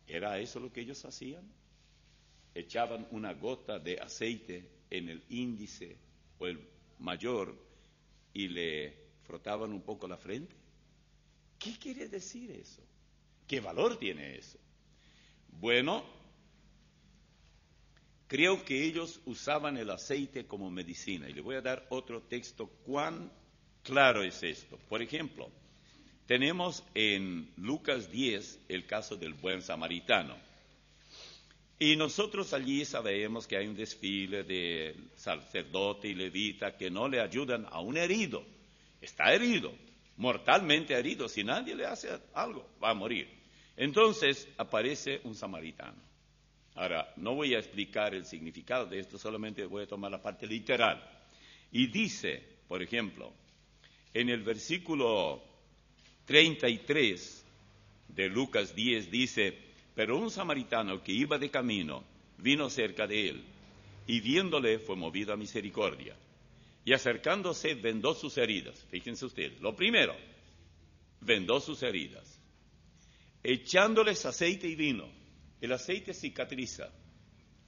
¿Era eso lo que ellos hacían? Echaban una gota de aceite en el índice o el mayor y le frotaban un poco la frente. ¿Qué quiere decir eso? ¿Qué valor tiene eso? Bueno, creo que ellos usaban el aceite como medicina. Y le voy a dar otro texto. ¿Cuán claro es esto? Por ejemplo, tenemos en Lucas 10 el caso del buen samaritano. Y nosotros allí sabemos que hay un desfile de sacerdote y levita que no le ayudan a un herido. Está herido, mortalmente herido. Si nadie le hace algo, va a morir. Entonces aparece un samaritano. Ahora, no voy a explicar el significado de esto, solamente voy a tomar la parte literal. Y dice, por ejemplo, en el versículo 33 de Lucas 10 dice: pero un samaritano que iba de camino vino cerca de él, y viéndole fue movido a misericordia. Y acercándose vendó sus heridas. Fíjense ustedes, lo primero, vendó sus heridas, echándoles aceite y vino. El aceite cicatriza,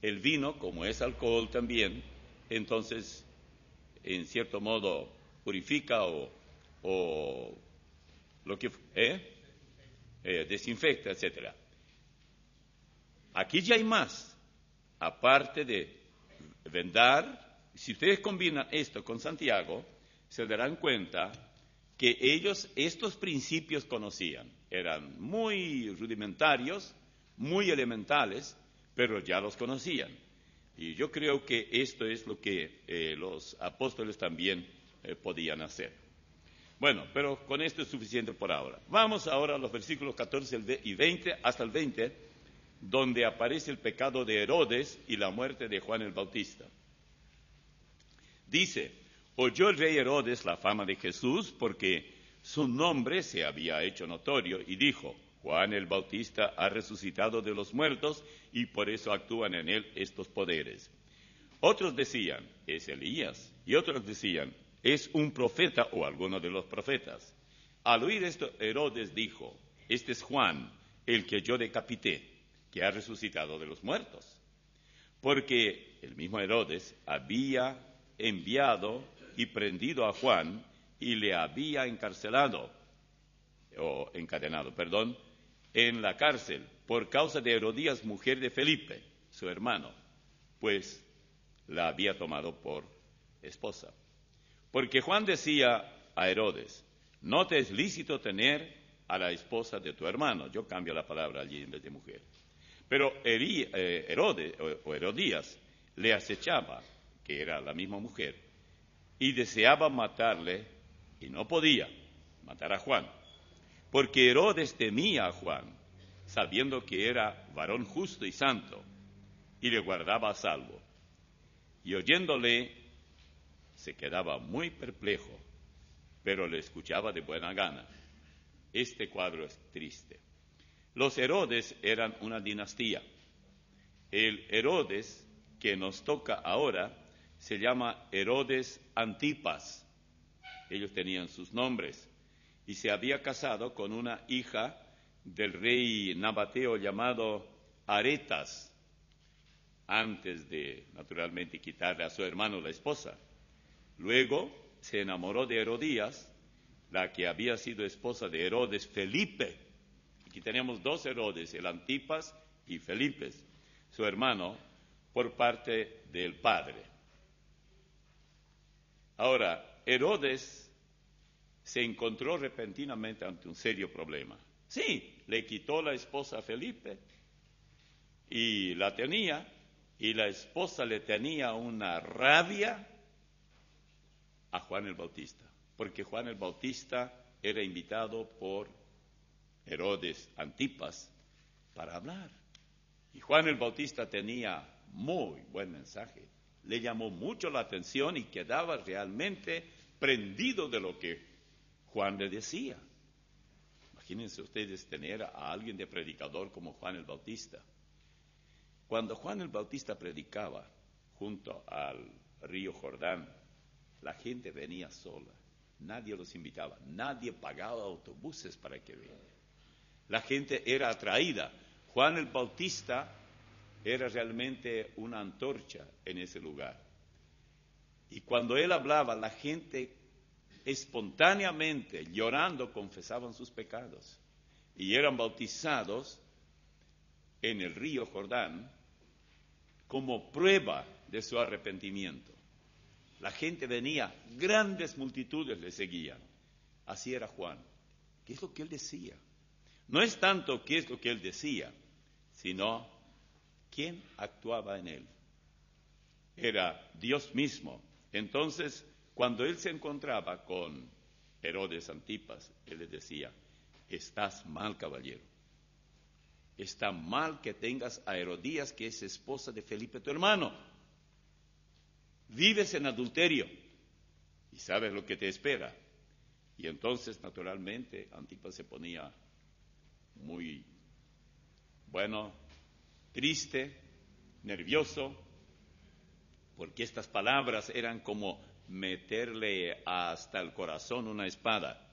el vino, como es alcohol también, entonces, en cierto modo, purifica o lo que desinfecta, etcétera. Aquí ya hay más, aparte de vendar. Si ustedes combinan esto con Santiago, se darán cuenta que ellos estos principios conocían. Eran muy rudimentarios, muy elementales, pero ya los conocían. Y yo creo que esto es lo que los apóstoles también podían hacer. Bueno, pero con esto es suficiente por ahora. Vamos ahora a los versículos 14 y 20, hasta el 20, donde aparece el pecado de Herodes y la muerte de Juan el Bautista. Dice: oyó el rey Herodes la fama de Jesús, porque su nombre se había hecho notorio, y dijo: Juan el Bautista ha resucitado de los muertos, y por eso actúan en él estos poderes. Otros decían: es Elías. Y otros decían: es un profeta o alguno de los profetas. Al oír esto, Herodes dijo: este es Juan, el que yo decapité, que ha resucitado de los muertos. Porque el mismo Herodes había enviado y prendido a Juan y le había encadenado, en la cárcel por causa de Herodías, mujer de Felipe, su hermano, pues la había tomado por esposa. Porque Juan decía a Herodes: no te es lícito tener a la esposa de tu hermano. Yo cambio la palabra allí en vez de mujer. Pero Herodes o Herodías le acechaba, que era la misma mujer, y deseaba matarle, y no podía matar a Juan, porque Herodes temía a Juan, sabiendo que era varón justo y santo, y le guardaba a salvo. Y oyéndole, se quedaba muy perplejo, pero le escuchaba de buena gana. Este cuadro es triste. Los Herodes eran una dinastía. El Herodes que nos toca ahora se llama Herodes Antipas. Ellos tenían sus nombres. Y se había casado con una hija del rey nabateo llamado Aretas, antes de, naturalmente, quitarle a su hermano la esposa. Luego se enamoró de Herodías, la que había sido esposa de Herodes Felipe. Aquí tenemos dos Herodes, el Antipas y Felipe, su hermano, por parte del padre. Ahora, Herodes se encontró repentinamente ante un serio problema. Sí, le quitó la esposa a Felipe y la tenía, y la esposa le tenía una rabia a Juan el Bautista, porque Juan el Bautista era invitado por Herodes Antipas para hablar. Y Juan el Bautista tenía muy buen mensaje, le llamó mucho la atención y quedaba realmente prendido de lo que Juan le decía. Imagínense ustedes tener a alguien de predicador como Juan el Bautista. Cuando Juan el Bautista predicaba junto al río Jordán, la gente venía sola, nadie los invitaba, nadie pagaba autobuses para que vengan. La gente era atraída. Juan el Bautista era realmente una antorcha en ese lugar. Y cuando él hablaba, la gente espontáneamente, llorando, confesaban sus pecados y eran bautizados en el río Jordán como prueba de su arrepentimiento. La gente venía, grandes multitudes le seguían. Así era Juan. ¿Qué es lo que él decía? No es tanto qué es lo que él decía, sino quién actuaba en él. Era Dios mismo. Entonces, cuando él se encontraba con Herodes Antipas, él le decía: estás mal, caballero. Está mal que tengas a Herodías, que es esposa de Felipe, tu hermano. Vives en adulterio y sabes lo que te espera. Y entonces, naturalmente, Antipas se ponía muy, triste, nervioso, porque estas palabras eran como meterle hasta el corazón una espada.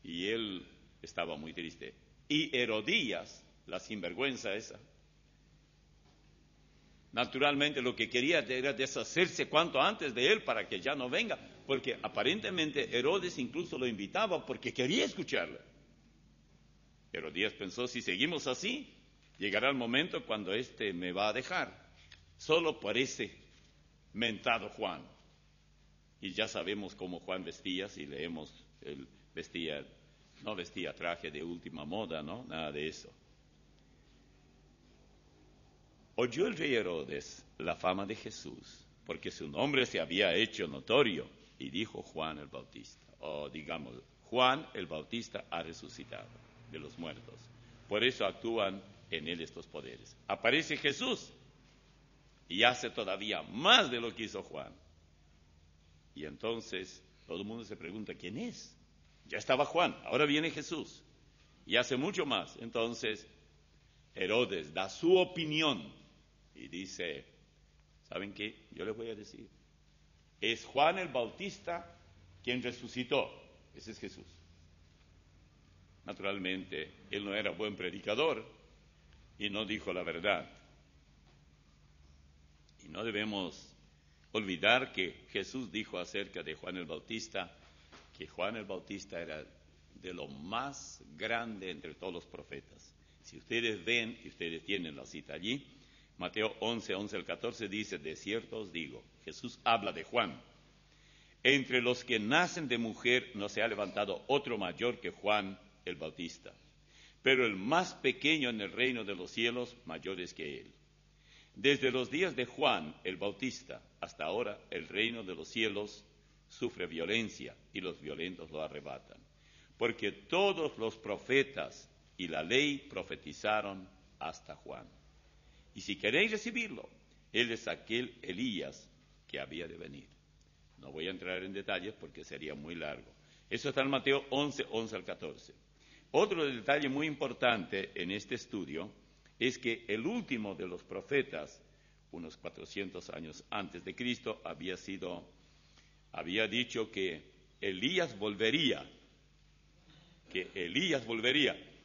Y él estaba muy triste. Y Herodías, la sinvergüenza esa, Naturalmente lo que quería era deshacerse cuanto antes de él para que ya no venga, porque aparentemente Herodes incluso lo invitaba porque quería escucharle. Herodías pensó, si seguimos así, llegará el momento cuando me va a dejar, solo por ese mentado Juan. Y ya sabemos cómo Juan vestía, si leemos, él no vestía traje de última moda, ¿no? Nada de eso. Oyó el rey Herodes la fama de Jesús, porque su nombre se había hecho notorio, y dijo Juan el Bautista, o digamos, Juan el Bautista ha resucitado de los muertos. Por eso actúan en él estos poderes. Aparece Jesús y hace todavía más de lo que hizo Juan. Y entonces todo el mundo se pregunta, ¿quién es? Ya estaba Juan, ahora viene Jesús y hace mucho más. Entonces Herodes da su opinión y dice, ¿saben qué? Yo les voy a decir, es Juan el Bautista quien resucitó, ese es Jesús. Naturalmente, él no era buen predicador y no dijo la verdad. Y no debemos olvidar que Jesús dijo acerca de Juan el Bautista, que Juan el Bautista era de lo más grande entre todos los profetas. Si ustedes ven, y ustedes tienen la cita allí, Mateo 11, 11 al 14 dice, de cierto os digo, Jesús habla de Juan, entre los que nacen de mujer no se ha levantado otro mayor que Juan el Bautista, pero el más pequeño en el reino de los cielos mayor es que él. Desde los días de Juan el Bautista hasta ahora el reino de los cielos sufre violencia y los violentos lo arrebatan, porque todos los profetas y la ley profetizaron hasta Juan. Y si queréis recibirlo, él es aquel Elías que había de venir. No voy a entrar en detalles porque sería muy largo. Eso está en Mateo 11, 11 al 14. Otro detalle muy importante en este estudio es que el último de los profetas, unos 400 años antes de Cristo, había dicho que Elías volvería,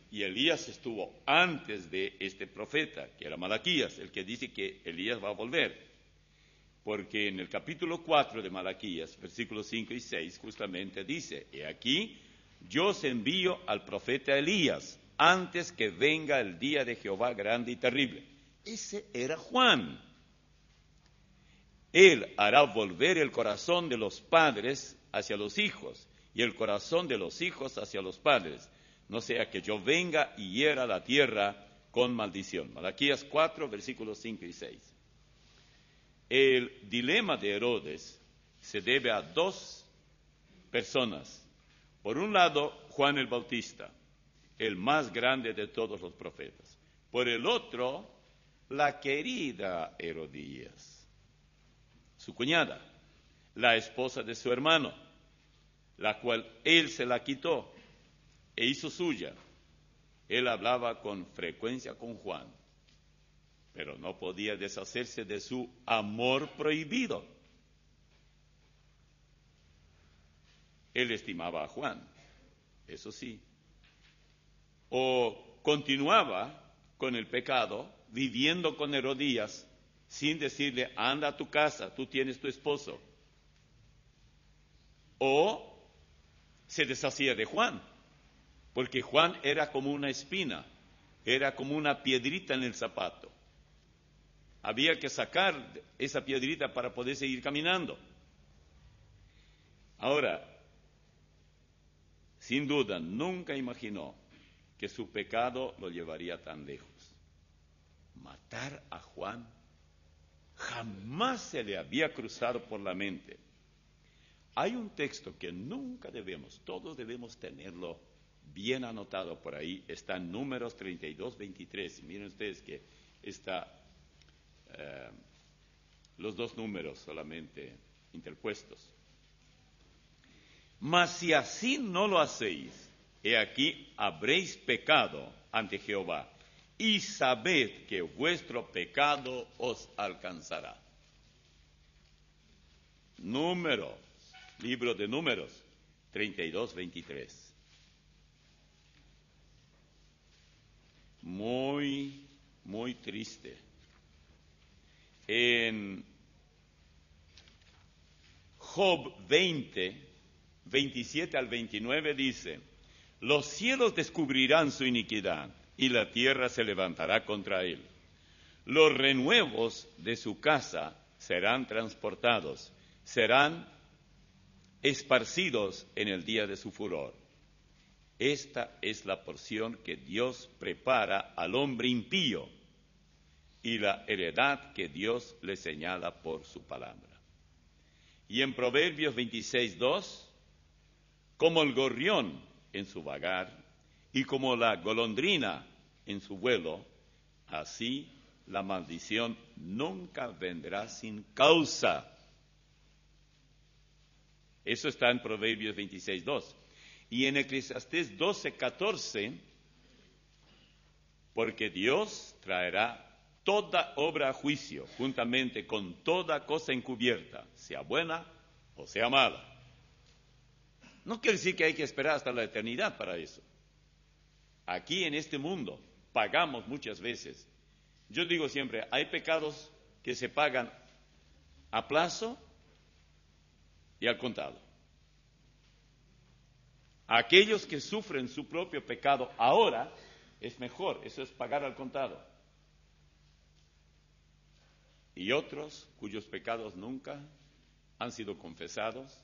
y Elías estuvo antes de este profeta, que era Malaquías, el que dice que Elías va a volver. Porque en el capítulo 4 de Malaquías, versículos 5 y 6, justamente dice, he aquí, yo os envío al profeta Elías, antes que venga el día de Jehová grande y terrible. Ese era Juan. Él hará volver el corazón de los padres hacia los hijos, y el corazón de los hijos hacia los padres, no sea que yo venga y hiera la tierra con maldición. Malaquías 4, versículos 5 y 6. El dilema de Herodes se debe a dos personas. Por un lado, Juan el Bautista, el más grande de todos los profetas. Por el otro, la querida Herodías, su cuñada, la esposa de su hermano, la cual él se la quitó e hizo suya. Él hablaba con frecuencia con Juan, pero no podía deshacerse de su amor prohibido. Él estimaba a Juan, eso sí. O continuaba con el pecado, viviendo con Herodías, sin decirle, anda a tu casa, tú tienes tu esposo. O se deshacía de Juan, porque Juan era como una espina, era como una piedrita en el zapato. Había que sacar esa piedrita para poder seguir caminando. Ahora, sin duda, nunca imaginó que su pecado lo llevaría tan lejos. Matar a Juan jamás se le había cruzado por la mente. Hay un texto que nunca todos debemos tenerlo bien anotado por ahí, está en Números 32, 23. Miren ustedes que está los dos números solamente interpuestos. Mas si así no lo hacéis, he aquí habréis pecado ante Jehová, y sabed que vuestro pecado os alcanzará. Libro de Números 32, 23. Muy, muy triste. En Job 20, 27 al 29 dice: los cielos descubrirán su iniquidad y la tierra se levantará contra él. Los renuevos de su casa serán transportados, serán esparcidos en el día de su furor. Esta es la porción que Dios prepara al hombre impío y la heredad que Dios le señala por su palabra. Y en Proverbios 26:2, como el gorrión en su vagar y como la golondrina en su vuelo, así la maldición nunca vendrá sin causa. Eso está en Proverbios 26:2. Y en Eclesiastés 12:14, porque Dios traerá toda obra a juicio, juntamente con toda cosa encubierta, sea buena o sea mala. No quiere decir que hay que esperar hasta la eternidad para eso. Aquí en este mundo pagamos muchas veces. Yo digo siempre, hay pecados que se pagan a plazo y al contado. Aquellos que sufren su propio pecado ahora es mejor, eso es pagar al contado. Y otros cuyos pecados nunca han sido confesados,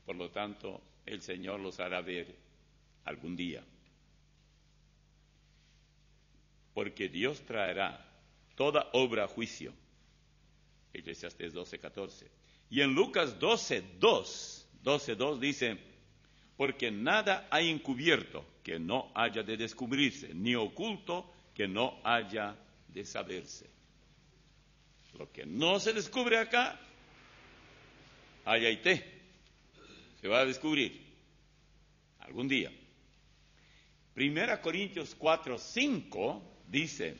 por lo tanto el Señor los hará ver algún día. Porque Dios traerá toda obra a juicio. Eclesiastés 12:14. Y en Lucas 12:2 dice: porque nada hay encubierto que no haya de descubrirse, ni oculto que no haya de saberse. Lo que no se descubre acá, allá y se va a descubrir algún día. 1 Corintios 4:5 dice: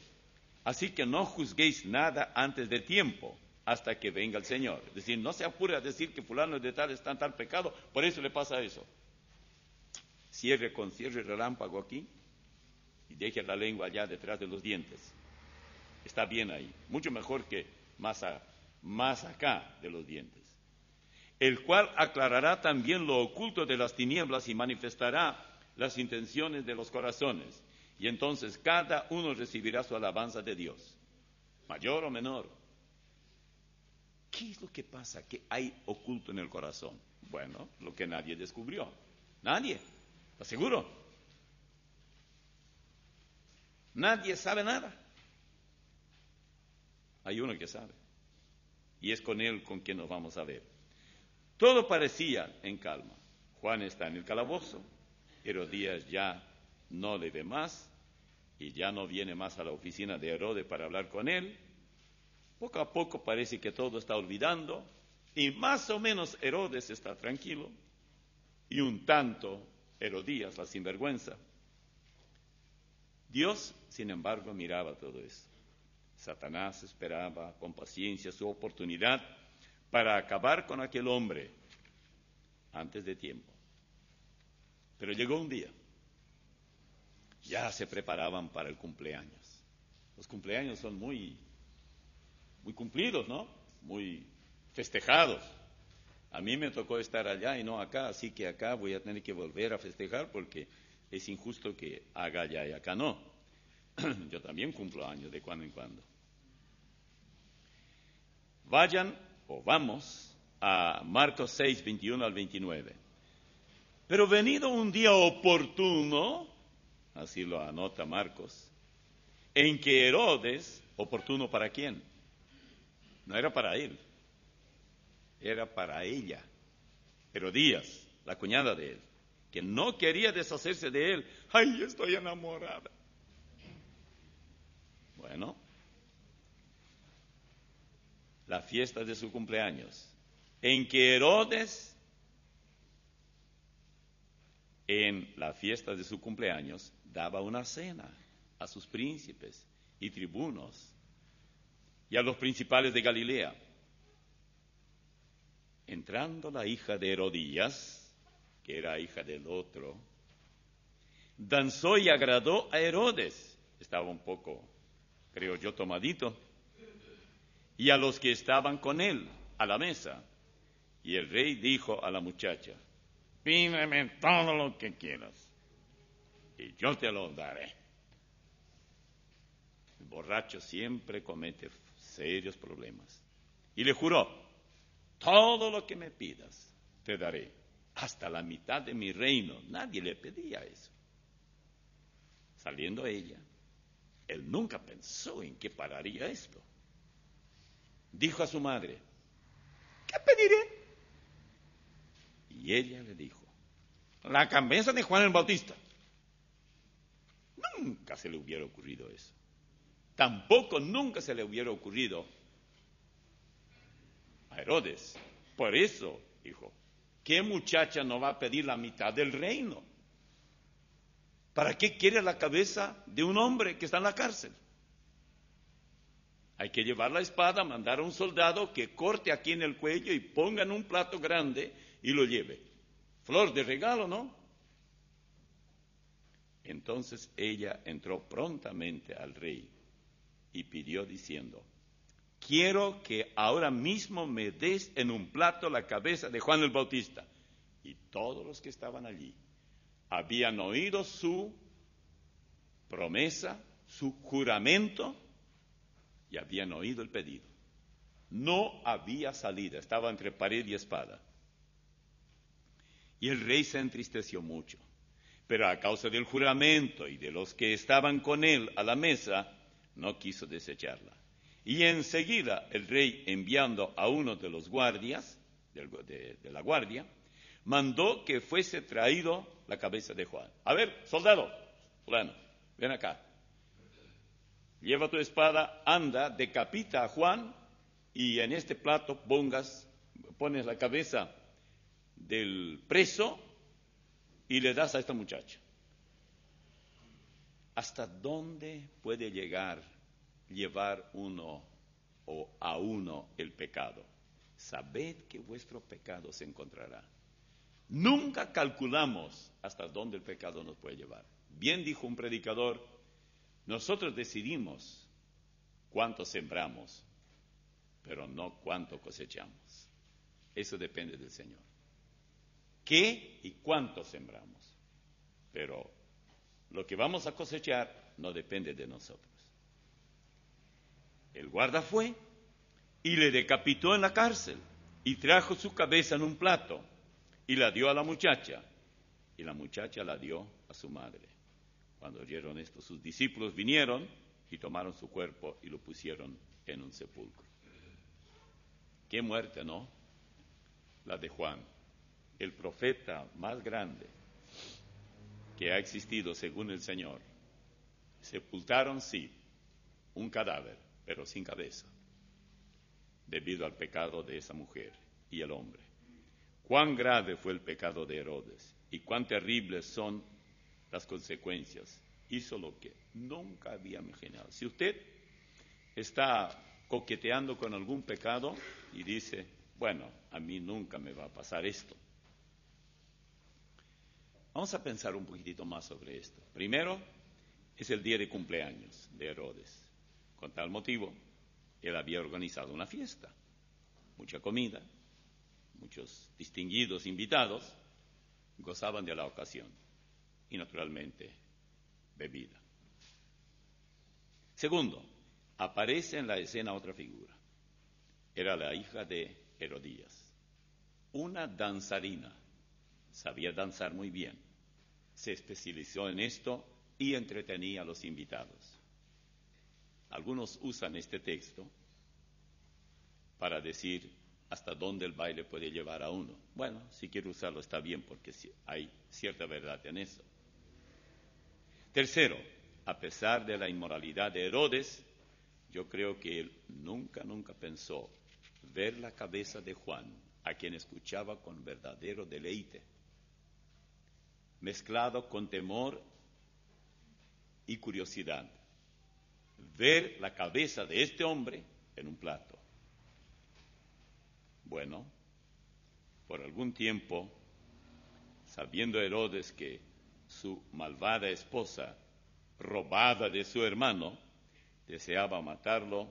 así que no juzguéis nada antes de tiempo, hasta que venga el Señor. Es decir, no se apure a decir que fulano de tal está en tal pecado, por eso le pasa eso. Cierre relámpago aquí y deje la lengua allá detrás de los dientes. Está bien ahí, mucho mejor que más acá de los dientes. El cual aclarará también lo oculto de las tinieblas y manifestará las intenciones de los corazones. Y entonces cada uno recibirá su alabanza de Dios, mayor o menor. ¿Qué es lo que pasa? ¿Qué hay oculto en el corazón? Bueno, lo que nadie descubrió. Nadie. ¿Estás seguro? Nadie sabe nada. Hay uno que sabe. Y es con él con quien nos vamos a ver. Todo parecía en calma. Juan está en el calabozo. Herodías ya no le ve más y ya no viene más a la oficina de Herodes para hablar con él. Poco a poco parece que todo está olvidando y más o menos Herodes está tranquilo y un tanto Herodías, la sinvergüenza. Dios, sin embargo, miraba todo eso. Satanás esperaba con paciencia su oportunidad para acabar con aquel hombre antes de tiempo. Pero llegó un día. Ya se preparaban para el cumpleaños. Los cumpleaños son muy cumplidos, ¿no? Muy festejados. A mí me tocó estar allá y no acá, así que acá voy a tener que volver a festejar porque es injusto que haga allá y acá no. Yo también cumplo años de cuando en cuando. Vamos a Marcos 6, 21 al 29. Pero venido un día oportuno, así lo anota Marcos, en que Herodes, ¿oportuno para quién? No era para él, era para ella, Herodías, la cuñada de él, que no quería deshacerse de él. ¡Ay, estoy enamorada! Bueno, la fiesta de su cumpleaños, en que Herodes, en la fiesta de su cumpleaños, daba una cena a sus príncipes y tribunos y a los principales de Galilea. Entrando la hija de Herodías, que era hija del otro, danzó y agradó a Herodes. Estaba un poco, creo yo, tomadito. y a los que estaban con él a la mesa. Y el rey dijo a la muchacha: pídeme todo lo que quieras, y yo te lo daré. El borracho siempre comete serios problemas. Y le juró: todo lo que me pidas te daré, hasta la mitad de mi reino. Nadie le pedía eso. Saliendo ella, él nunca pensó en qué pararía esto. Dijo a su madre: ¿qué pediré? Y ella le dijo: la cabeza de Juan el Bautista. Nunca se le hubiera ocurrido eso. Tampoco nunca se le hubiera ocurrido a Herodes. Por eso dijo: ¿qué muchacha no va a pedir la mitad del reino? ¿Para qué quiere la cabeza de un hombre que está en la cárcel? Hay que llevar la espada, mandar a un soldado que corte aquí en el cuello y ponga en un plato grande y lo lleve. Flor de regalo, ¿no? Entonces ella entró prontamente al rey y pidió diciendo: quiero que ahora mismo me des en un plato la cabeza de Juan el Bautista. Y todos los que estaban allí habían oído su promesa, su juramento, y habían oído el pedido. No había salida, estaba entre pared y espada. Y el rey se entristeció mucho, pero a causa del juramento y de los que estaban con él a la mesa, no quiso desecharla. Y enseguida el rey, enviando a uno de los guardias, de la guardia, mandó que fuese traído la cabeza de Juan. A ver, soldado, fulano, ven acá. Lleva tu espada, anda, decapita a Juan, y en este plato pones la cabeza del preso y le das a esta muchacha. ¿Hasta dónde puede llevar uno o a uno el pecado? Sabed que vuestro pecado se encontrará. Nunca calculamos hasta dónde el pecado nos puede llevar. Bien dijo un predicador: nosotros decidimos cuánto sembramos, pero no cuánto cosechamos. Eso depende del Señor. ¿Qué y cuánto sembramos? Pero lo que vamos a cosechar no depende de nosotros. El guarda fue y le decapitó en la cárcel y trajo su cabeza en un plato y la dio a la muchacha, y la muchacha la dio a su madre. Cuando oyeron esto, sus discípulos vinieron y tomaron su cuerpo y lo pusieron en un sepulcro. Qué muerte, ¿no? La de Juan, el profeta más grande que ha existido según el Señor. Sepultaron, sí, un cadáver, pero sin cabeza, debido al pecado de esa mujer y el hombre. Cuán grave fue el pecado de Herodes y cuán terribles son las consecuencias. Hizo lo que nunca había imaginado. Si usted está coqueteando con algún pecado y dice: bueno, a mí nunca me va a pasar esto. Vamos a pensar un poquitito más sobre esto. Primero, es el día de cumpleaños de Herodes. Con tal motivo, él había organizado una fiesta, mucha comida, muchos distinguidos invitados gozaban de la ocasión y, naturalmente, bebida. Segundo, aparece en la escena otra figura. Era la hija de Herodías, una danzarina. Sabía danzar muy bien, se especializó en esto y entretenía a los invitados. Algunos usan este texto para decir hasta dónde el baile puede llevar a uno. Bueno, si quiere usarlo está bien, porque hay cierta verdad en eso. Tercero, a pesar de la inmoralidad de Herodes, yo creo que él nunca pensó ver la cabeza de Juan, a quien escuchaba con verdadero deleite, mezclado con temor y curiosidad. Ver la cabeza de este hombre en un plato. Bueno, por algún tiempo, sabiendo Herodes que su malvada esposa, robada de su hermano, deseaba matarlo,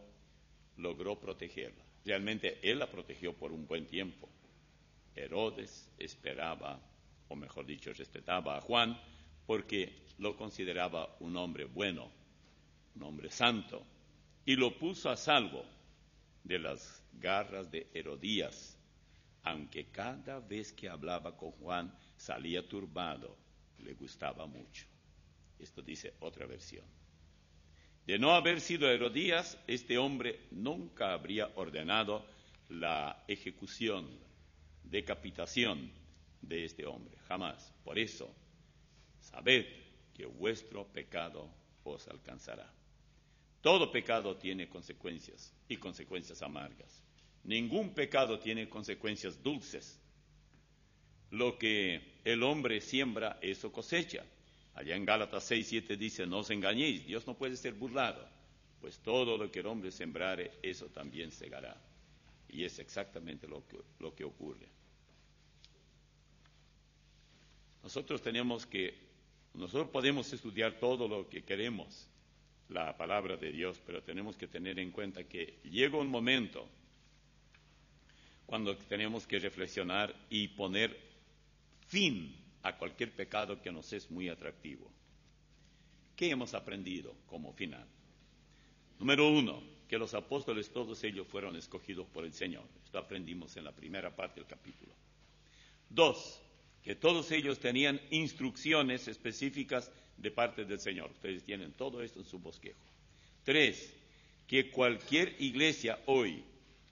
logró protegerla. Realmente él la protegió por un buen tiempo. Herodes esperaba, o mejor dicho, respetaba a Juan porque lo consideraba un hombre bueno, un hombre santo, y lo puso a salvo de las garras de Herodías, aunque cada vez que hablaba con Juan salía turbado, le gustaba mucho. Esto dice otra versión. De no haber sido Herodías, este hombre nunca habría ordenado la ejecución, decapitación de este hombre, jamás. Por eso, sabed que vuestro pecado os alcanzará. Todo pecado tiene consecuencias, y consecuencias amargas. Ningún pecado tiene consecuencias dulces. Lo que el hombre siembra, eso cosecha. Allá en Gálatas 6:7 dice, no os engañéis, Dios no puede ser burlado, pues todo lo que el hombre sembrare, eso también segará. Y es exactamente lo que ocurre. Nosotros podemos estudiar todo lo que queremos, la palabra de Dios, pero tenemos que tener en cuenta que llega un momento cuando tenemos que reflexionar y poner fin a cualquier pecado que nos es muy atractivo. ¿Qué hemos aprendido como final? Número 1, que los apóstoles todos ellos fueron escogidos por el Señor. Esto aprendimos en la primera parte del capítulo. 2, que todos ellos tenían instrucciones específicas de parte del Señor. Ustedes tienen todo esto en su bosquejo. 3, que cualquier iglesia hoy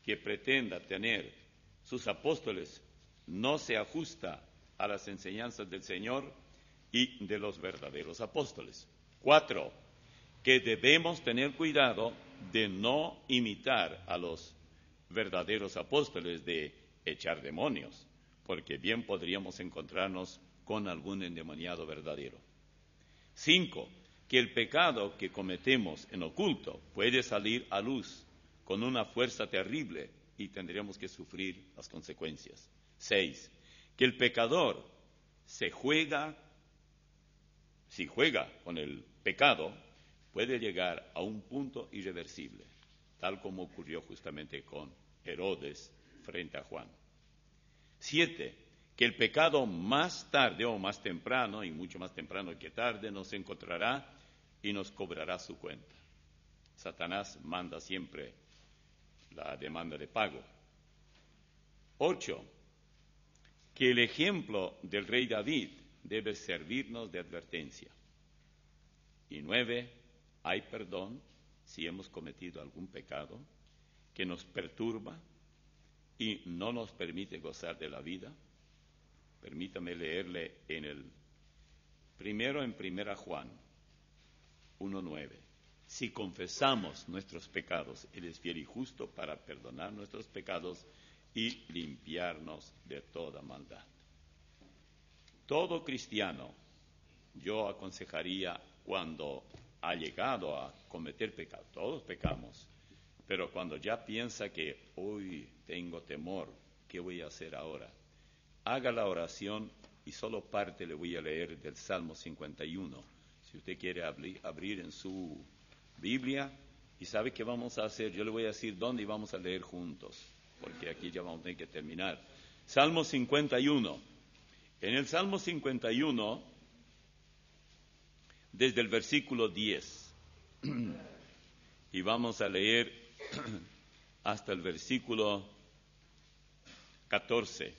que pretenda tener sus apóstoles no se ajusta a las enseñanzas del Señor y de los verdaderos apóstoles. 4, que debemos tener cuidado de no imitar a los verdaderos apóstoles de echar demonios, porque bien podríamos encontrarnos con algún endemoniado verdadero. 5, que el pecado que cometemos en oculto puede salir a luz con una fuerza terrible y tendríamos que sufrir las consecuencias. 6, que el pecador si juega con el pecado, puede llegar a un punto irreversible, tal como ocurrió justamente con Herodes frente a Juan. 7, que el pecado más tarde o más temprano, y mucho más temprano que tarde, nos encontrará y nos cobrará su cuenta. Satanás manda siempre la demanda de pago. 8, que el ejemplo del rey David debe servirnos de advertencia. Y 9, hay perdón si hemos cometido algún pecado que nos perturba y no nos permite gozar de la vida. Permítame leerle primero en 1 Juan 1:9. Si confesamos nuestros pecados, Él es fiel y justo para perdonar nuestros pecados y limpiarnos de toda maldad. Todo cristiano, yo aconsejaría cuando ha llegado a cometer pecado, todos pecamos, pero cuando ya piensa que hoy tengo temor, ¿qué voy a hacer ahora? Haga la oración y solo parte le voy a leer del Salmo 51. Si usted quiere abrir en su Biblia, y sabe qué vamos a hacer, yo le voy a decir dónde y vamos a leer juntos, porque aquí ya vamos a tener que terminar. Salmo 51. En el Salmo 51, desde el versículo 10, y vamos a leer hasta el versículo 14,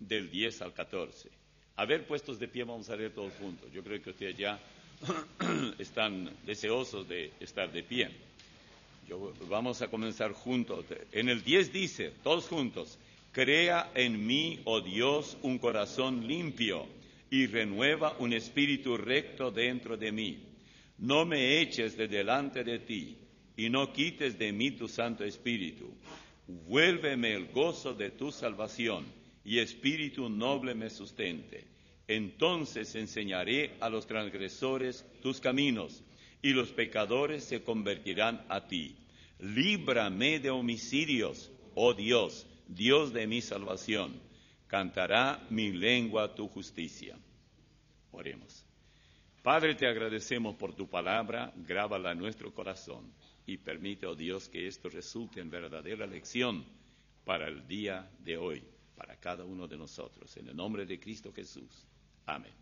del 10 al 14. A ver, puestos de pie, vamos a leer todos juntos. Yo creo que ustedes ya están deseosos de estar de pie. Vamos a comenzar juntos. En el 10 dice, todos juntos, crea en mí, oh Dios, un corazón limpio y renueva un espíritu recto dentro de mí. No me eches de delante de ti y no quites de mí tu Santo Espíritu. Vuélveme el gozo de tu salvación y espíritu noble me sustente. Entonces enseñaré a los transgresores tus caminos y los pecadores se convertirán a ti. Líbrame de homicidios, oh Dios, Dios de mi salvación. Cantará mi lengua tu justicia. Oremos. Padre, te agradecemos por tu palabra, grábala en nuestro corazón. y permite, oh Dios, que esto resulte en verdadera lección para el día de hoy, para cada uno de nosotros. En el nombre de Cristo Jesús. Amén.